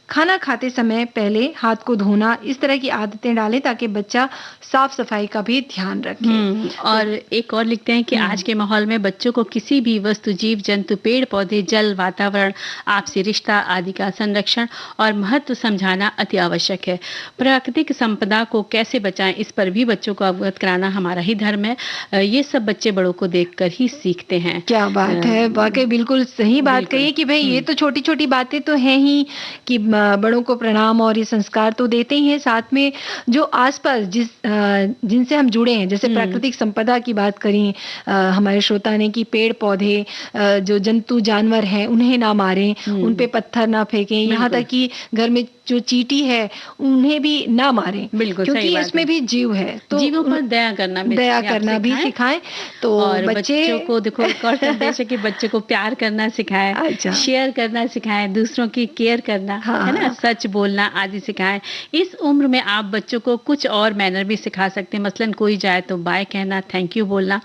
खाना खाते समय पहले हाथ को धोना, इस तरह की आदतें डालें ताकि बच्चा साफ सफाई का भी ध्यान रखे। और एक और लिखते हैं कि आज के माहौल में बच्चों को किसी भी वस्तु, जीव जंतु, पेड़ पौधे, जल, वातावरण, आपसी रिश्ता आदि का संरक्षण और महत्व समझाना अति आवश्यक है। प्राकृतिक संपदा को कैसे बचाएं इस पर भी बच्चों को अवगत कराना हमारा ही धर्म है। ये सब बच्चे बड़ों को देखकर ही सीखते हैं। क्या बात है, वाकई बिल्कुल सही बात कही कि भाई ये तो छोटी छोटी बातें तो हैं ही कि बड़ों को प्रणाम और ये संस्कार तो देते ही हैं, साथ में जो आसपास जिनसे हम जुड़े हैं, जैसे प्राकृतिक संपदा की बात करी हमारे श्रोता ने कि पेड़ पौधे, जो जंतु जानवर हैं उन्हें ना मारें, उन पे पत्थर ना फेंकें, यहाँ तक कि घर में जो चींटी है उन्हें भी ना मारें, क्योंकि इसमें भी जीव है। तो जीवों पर दया करना भी सिखाएं। तो और बच्चों को देखो एक और संदेश है कि बच्चों को प्यार करना सिखाएं, शेयर करना सिखाएं, दूसरों की केयर करना, है ना, सच बोलना आदि सिखाएं। इस उम्र में आप बच्चों को कुछ और मैनर भी सिखा सकते हैं। मसलन कोई जाए तो बाय कहना, थैंक यू बोलना,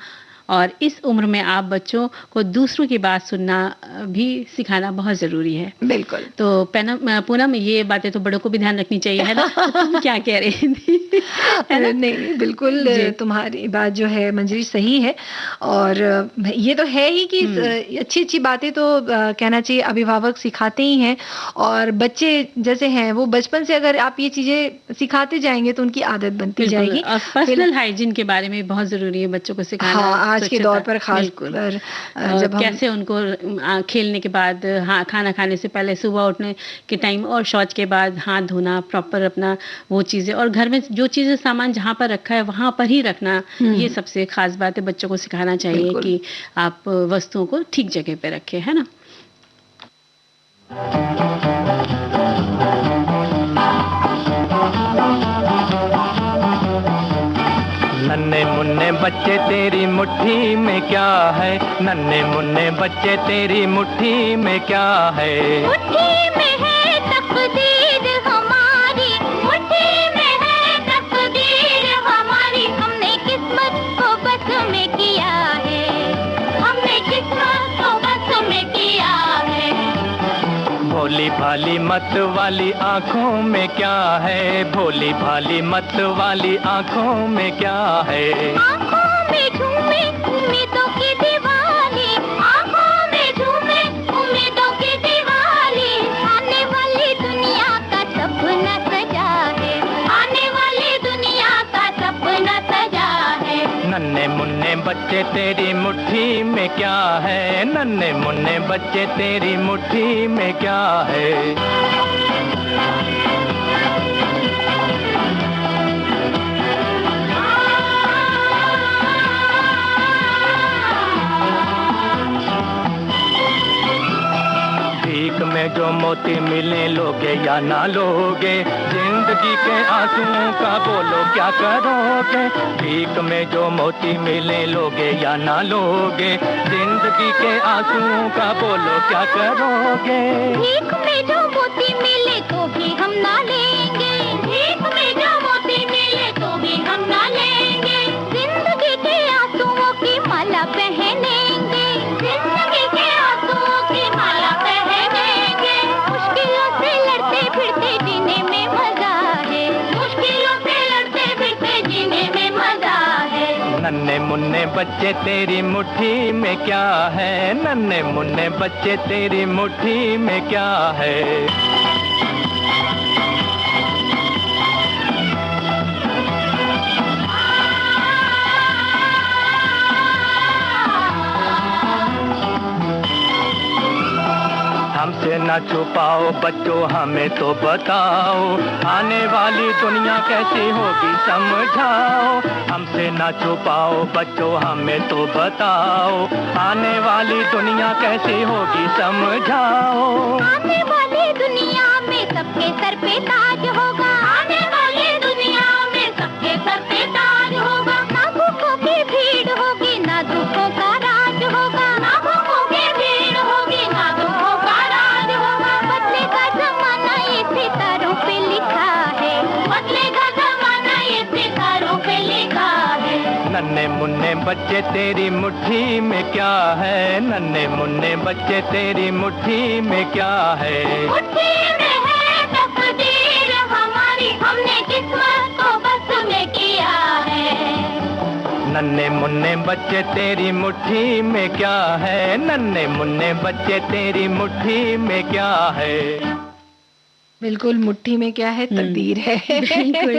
और इस उम्र में आप बच्चों को दूसरों की बात सुनना भी सिखाना बहुत ज़रूरी है। बिल्कुल। तो पूनम, ये बातें तो बड़ों को भी ध्यान रखनी चाहिए, है ना? तुम क्या कह रही थी? है ना? नहीं, बिल्कुल तुम्हारी बात जो है मंजरी सही है। और ये तो है ही कि अच्छी-अच्छी बातें तो कहना चाहिए अभिभावक सिखाते ही हैं, और बच्चे जैसे हैं वो बचपन से अगर आप ये चीज़ें सिखाते जाएँगे तो उनकी आदत बनती जाएगी। और पर्सनल हाइजीन के बारे में बहुत ज़रूरी है बच्चों को सिखाना। हाँ, आज के दौर पर खास कर जब कैसे उनको खेलने के बाद, हाँ, खाना खाने से पहले, सुबह उठने के टाइम और शौच के बाद हाथ धोना, प्रॉपर अपना वो चीज़ें, और घर में जो चीज़ें सामान जहाँ पर रखा है वहाँ पर ही रखना, ये सबसे खास बात है। बच्चों को सिखाना चाहिए कि आप वस्तुओं को ठीक जगह पे रखें, है ना? नन्हे मुन्ने बच्चे तेरी मुट्ठी में क्या है, नन्हे मुन्ने बच्चे तेरी मुट्ठी में क्या है? मुट्ठी में है तकदीर हमारी, मुट्ठी में है तकदीर हमारी। हमने किस्मत को बस में किया है, हमने किस्मत को बस में किया है। भोली भाली मत वाली आँखों में क्या है, भोली भाली मत वाली आँखों में क्या है? आँखों में झूमे उम्मीदों की दिवाली, आँखों में झूमे उम्मीदों की दिवाली। आने वाली दुनिया का सपना सजा है, आने वाली दुनिया का सपना सजा है। नन्हे मुन्ने बच्चे तेरी मुट्ठी में क्या है, नन्हे मुन्ने बच्चे तेरी मुट्ठी में क्या है? भीख में जो मोती मिले लोगे या ना लोगे, जिंदगी के आंसुओं का बोलो क्या करोगे? भीख में जो मोती मिले लोगे या ना लोगे, जिंदगी के आंसुओं का बोलो क्या करोगे? भीख में जो मोती मिले तो भी हम ना लेंगे, भीख में जो मोती मिले तो भी हम ना लेंगे। जिंदगी के आंसुओं की माला पहनेंगे, जिंदगी के आंसुओं की माला पहनेंगे। मुश्किलों से लड़ते फिरते जीने में मजा है, मुश्किलों से लड़ते फिरते जीने में मजा है। नन्हे मुन्ने बच्चे तेरी मुट्ठी में क्या है, नन्हे मुन्ने बच्चे तेरी मुट्ठी में क्या है? हमसे न छुपाओ बच्चों हमें तो बताओ, आने वाली दुनिया कैसी होगी समझाओ। हमसे न छुपाओ बच्चों हमें तो बताओ, आने वाली दुनिया कैसी होगी समझाओ। आने वाली दुनिया में सबके सर पे ताज होगा, आने वाली दुनिया में सबके सर पे ताज होगा। ना भूखों की भीड़ होगी ना दुखों का राज होगा, ना भूखों की भीड़ होगी ना दुखों का राज होगा। बदलेगा जमाना ये सितारों पे लिखा है, बदलेगा जमाना ये सितारों पे लिखा है। नन्हे मुन्ने बच्चे तेरी मुट्ठी में क्या है, नन्हे मुन्ने बच्चे तेरी मुट्ठी में क्या है? मुट्ठी में है तकदीर हमारी, हमने किस्मत को बस में किया है। नन्हे मुन्ने बच्चे तेरी मुट्ठी में क्या है, नन्हे मुन्ने बच्चे तेरी मुट्ठी में क्या है? बिल्कुल, मुट्ठी में क्या है तकदीर है। बिल्कुल।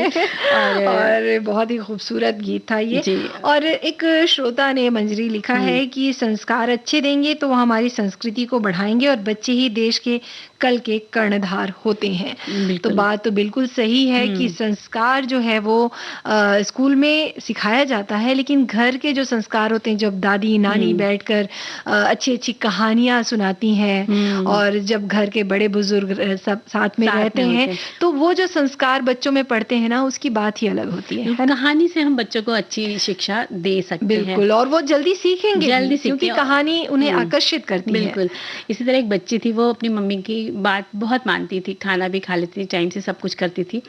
और बहुत ही खूबसूरत गीत था ये। और एक श्रोता ने मंजरी लिखा है कि संस्कार अच्छे देंगे तो वो हमारी संस्कृति को बढ़ाएंगे, और बच्चे ही देश के कल के कर्णधार होते हैं। तो बात तो बिल्कुल सही है कि संस्कार जो है वो स्कूल में सिखाया जाता है, लेकिन घर के जो संस्कार होते हैं, जब दादी नानी बैठकर अच्छी अच्छी कहानियां सुनाती हैं, और जब घर के बड़े बुजुर्ग सब साथ में रहते हैं, तो वो जो संस्कार बच्चों में पड़ते हैं ना, उसकी बात ही अलग होती है। कहानी से हम बच्चों को अच्छी शिक्षा दे सकते हैं। बिल्कुल, और वो जल्दी सीखेंगे, जल्दी क्योंकि कहानी उन्हें आकर्षित करती है। बिल्कुल। इसी तरह एक बच्ची थी, वो अपनी मम्मी की बात बहुत मानती थी, खाना भी खा लेती थी टाइम से, सब कुछ करती थी,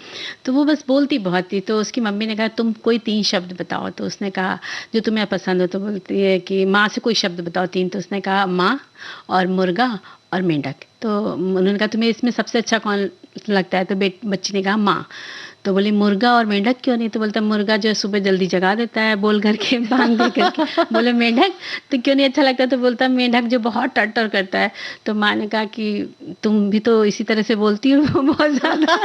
तो वो बस बोलती बहुत थी। तो उसकी मम्मी ने कहा तुम कोई 3 शब्द बताओ, तो उसने कहा जो तुम्हें पसंद हो। तो बोलती है कि माँ से कोई शब्द बताओ 3, तो उसने कहा माँ और मुर्गा और मेंढक। तो उन्होंने कहा तुम्हें इसमें सबसे अच्छा कौन लगता है? तो बच्ची ने कहा माँ। तो बोली मुर्गा और मेंढक क्यों नहीं? तो बोलता मुर्गा जो है सुबह जल्दी जगा देता है बोल करके, बांध दे करके। बोले मेंढक तो क्यों नहीं अच्छा लगता? तो बोलता मेंढक जो बहुत टट्टर करता है। तो माँ ने कहा कि तुम भी तो इसी तरह से बोलती हो बहुत ज्यादा।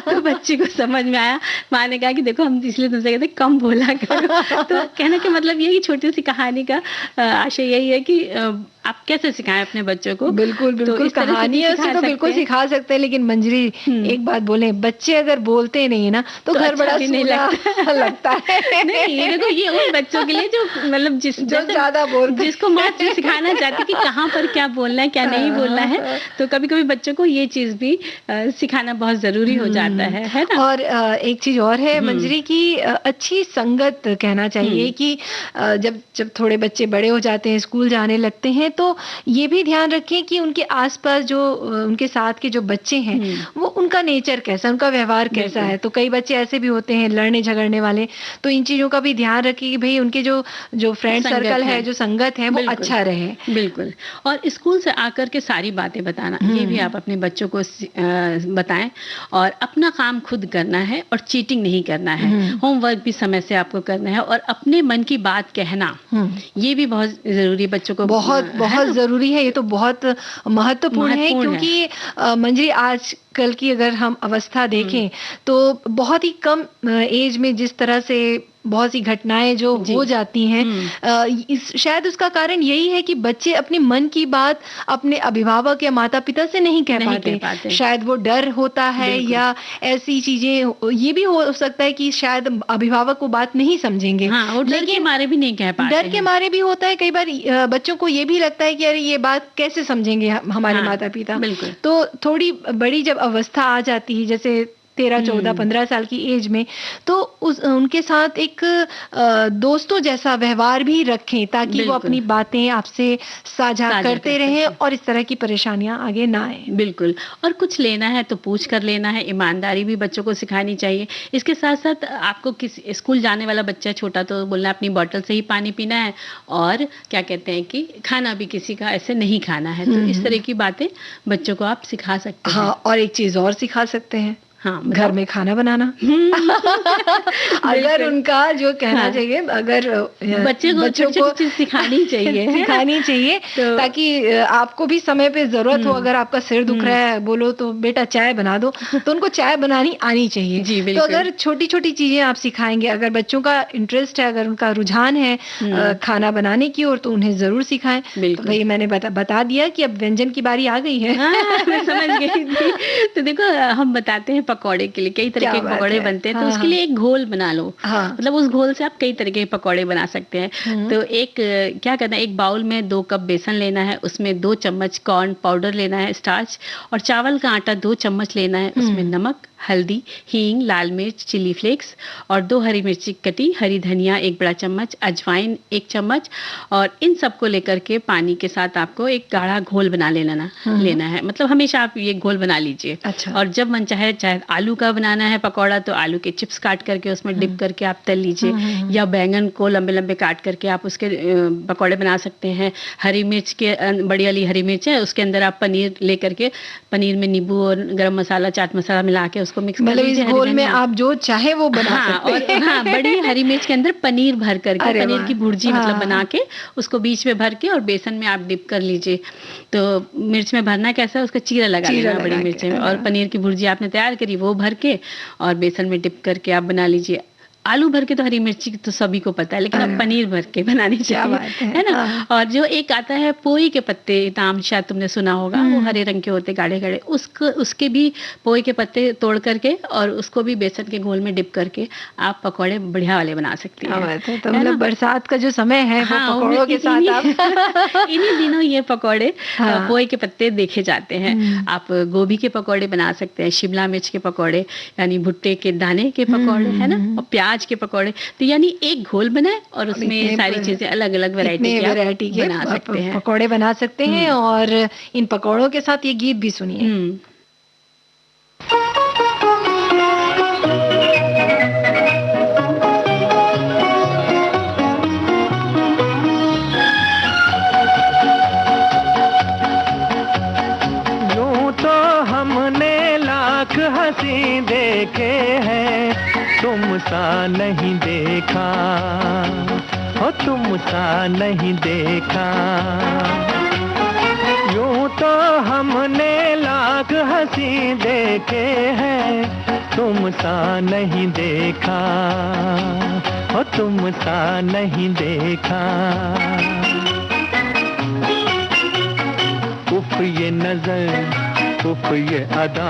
तो बच्ची को समझ में आया। माँ ने कहा कि देखो हम इसलिए तुमसे कहते कम बोला करो। तो कहने का मतलब ये कि छोटी सी कहानी का आशय यही है कि आप कैसे सिखाएं अपने बच्चों को। बिल्कुल बिल्कुल, कहानियों से तो बिल्कुल सिखा सकते हैं, लेकिन मंजरी एक बात बोले, बच्चे अगर बोलते नहीं है ना तो घर बड़ा नहीं लगता है। नहीं, देखो ये उन बच्चों के लिए जो मतलब जो ज्यादा बोलते, जिसको माँ सिखाना चाहती कि कहाँ पर क्या बोलना है, क्या नहीं बोलना है। तो कभी कभी बच्चों को ये चीज भी सिखाना बहुत जरूरी हो जाता है ना। और एक चीज और है मंजरी की, अच्छी संगत कहना चाहिए कि जब थोड़े बच्चे बड़े हो जाते हैं, स्कूल जाने लगते हैं, तो ये भी ध्यान रखें कि उनके आसपास जो उनके साथ के जो बच्चे हैं वो उनका नेचर कैसा, उनका व्यवहार कैसा है। तो कई बच्चे ऐसे भी होते हैं लड़ने झगड़ने वाले, तो इन चीजों का भी ध्यान रखें कि भाई उनके जो फ्रेंड सर्कल है, जो संगत है, वो अच्छा रहे। बिल्कुल। और स्कूल से आकर के सारी बातें बताना, ये भी आप अपने बच्चों को बताएं। और अपना काम खुद करना है और चीटिंग नहीं करना है। होमवर्क भी समय से आपको करना है और अपने मन की बात कहना, ये भी बहुत जरूरी है बच्चों को, बहुत जरूरी है। ये तो बहुत महत्वपूर्ण है, क्योंकि मंजरी आजकल की अगर हम अवस्था देखें तो बहुत ही कम एज में जिस तरह से बहुत सी घटनाएं जो हो जाती हैं, शायद उसका कारण यही है कि बच्चे अपने मन की बात अपने अभिभावक या माता पिता से नहीं कह पाते। शायद वो डर होता है, या ऐसी चीजें, ये भी हो सकता है कि शायद अभिभावक वो बात नहीं समझेंगे। वो डर के मारे भी नहीं कह पाते, डर के मारे भी होता है। कई बार बच्चों को ये भी लगता है कि अरे ये बात कैसे समझेंगे हमारे माता पिता। तो थोड़ी बड़ी जब अवस्था आ जाती है, जैसे 13, 14, 15 साल की एज में, तो उनके साथ एक दोस्तों जैसा व्यवहार भी रखें, ताकि वो अपनी बातें आपसे साझा करते रहें और इस तरह की परेशानियां आगे ना आए। बिल्कुल। और कुछ लेना है तो पूछ कर लेना है, ईमानदारी भी बच्चों को सिखानी चाहिए। इसके साथ साथ आपको किसी स्कूल जाने वाला बच्चा छोटा, तो बोलना अपनी बोतल से ही पानी पीना है, और क्या कहते हैं कि खाना भी किसी का ऐसे नहीं खाना है। तो इस तरह की बातें बच्चों को आप सिखा सकते हैं। हाँ, और एक चीज और सिखा सकते हैं, हाँ, घर में खाना बनाना। अगर उनका जो कहना चाहिए, अगर बच्चों को चीज सिखानी चाहिए तो ताकि आपको भी समय पे जरूरत हो, अगर आपका सिर दुख रहा है, बोलो तो बेटा चाय बना दो, तो उनको चाय बनानी आनी चाहिए। तो अगर छोटी छोटी चीजें आप सिखाएंगे, अगर बच्चों का इंटरेस्ट है, अगर उनका रुझान है खाना बनाने की ओर, तो उन्हें जरूर सिखाएं। तो भाई मैंने बता दिया कि अब व्यंजन की बारी आ गई है। मैं समझ गई थी। तो देखो हम बताते हैं पकौड़े के लिए कई तरह के पकौड़े बनते हैं। तो उसके लिए एक घोल बना लो। मतलब उस घोल से आप कई तरह के पकौड़े बना सकते हैं। तो एक क्या करना है, एक बाउल में 2 कप बेसन लेना है, उसमें 2 चम्मच कॉर्न पाउडर लेना है, स्टार्च, और चावल का आटा 2 चम्मच लेना है। उसमें नमक, हल्दी, हींग, लाल मिर्च, चिली फ्लेक्स और 2 हरी मिर्ची कटी, हरी धनिया 1 बड़ा चम्मच, अजवाइन 1 चम्मच, और इन सबको लेकर के पानी के साथ आपको एक गाढ़ा घोल बना लेना है। मतलब हमेशा आप ये घोल बना लीजिए। अच्छा। और जब मन चाहे आलू का बनाना है पकौड़ा, तो आलू के चिप्स काट करके उसमें डिप करके आप तल लीजिए, या बैंगन को लंबे लंबे काट करके आप उसके पकौड़े बना सकते हैं। हरी मिर्च के बड़ी वाली हरी मिर्च है, उसके अंदर आप पनीर लेकर के, पनीर में नींबू और गरम मसाला, चाट मसाला मिला के उसको मिक्स कर लीजिए। इस घोल में आप जो चाहे वो बना सकते हैं। और बड़ी हरी मिर्च के अंदर पनीर भर करके, पनीर की भुर्जी मतलब बना के उसको बीच में भर के और बेसन में आप डिप कर लीजिए। तो मिर्च में भरना कैसा, उसका चीरा लगा लेना बड़ी मिर्च में, और पनीर की भुर्जी आपने तैयार करी वो भर के और बेसन में डिप करके आप बना लीजिए। आलू भर के तो हरी मिर्ची तो सभी को पता है, लेकिन अब पनीर भर के बनानी चाहिए, है ना। और जो एक आता है पोई के पत्ते, नाम शायद तुमने सुना होगा, वो हरे रंग के होते गाढ़े गाढ़े, उसके भी पोई के पत्ते तोड़ करके और उसको भी बेसन के घोल में डिप करके आप पकौड़े बढ़िया वाले बना सकती हैं। तो मतलब बरसात का जो समय है वो पकौड़ों के साथ आप इन्हीं दिनों ये पकौड़े पोई के पत्ते देखे जाते हैं। आप गोभी के पकौड़े बना सकते हैं, शिमला मिर्च के पकौड़े, यानी भुट्टे के दाने के पकौड़े, है ना, और प्याज के पकौड़े। तो यानी एक घोल बनाए और उसमें सारी चीजें अलग अलग वैरायटी के बना सकते हैं, पकौड़े बना सकते हैं। और इन पकौड़ों के साथ ये गीत भी सुनिए। यूं तो हमने लाख हंसी देखे हैं, तुम सा नहीं देखा, हो तुम सा नहीं देखा। यूं तो हमने लाख हंसी देखे हैं, तुम सा नहीं देखा, हो तुम सा नहीं देखा। उफ ये नजर, उफ ये अदा,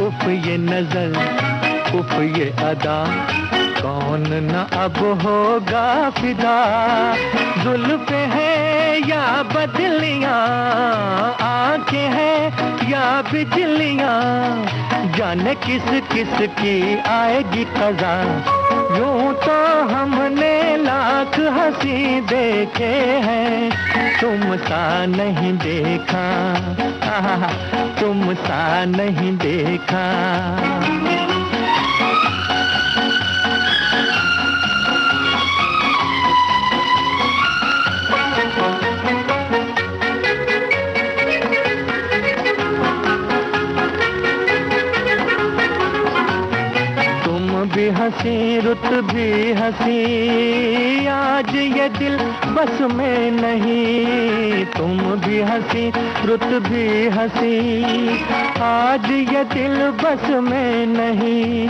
उफ ये नजर, उफ ये अदा, कौन न अब होगा फिदा। जुल्फ़े हैं या बदलियां, आंखें हैं या बिजलियां, जाने किस किस की आएगी क़ज़ा। यूं तो हमने लाख हंसी देखे हैं, तुम सा नहीं देखा, तुम सा नहीं देखा। भी हंसी रुत भी हंसी, आज ये दिल बस में नहीं। तुम भी हंसी रुत भी हंसी, आज ये दिल बस में नहीं।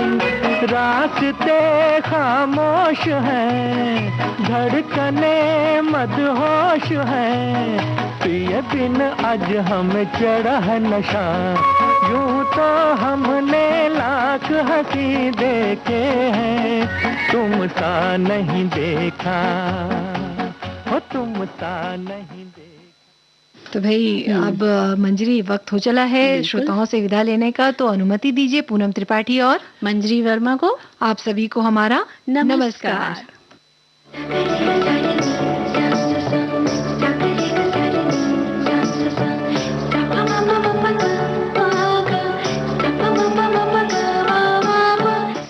रास्ते खामोश हैं, धड़कने मदहोश हैं, पिए बिन आज हमें चढ़ा है नशा। यूं तो हमने लाख हंसी देखे हैं, तुम सा नहीं देखा, हो तुम सा नहीं देखा। तो भाई अब मंजरी वक्त हो चला है श्रोताओं से विदा लेने का, तो अनुमति दीजिए पूनम त्रिपाठी और मंजरी वर्मा को, आप सभी को हमारा नमस्कार।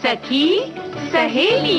सखी सहेली।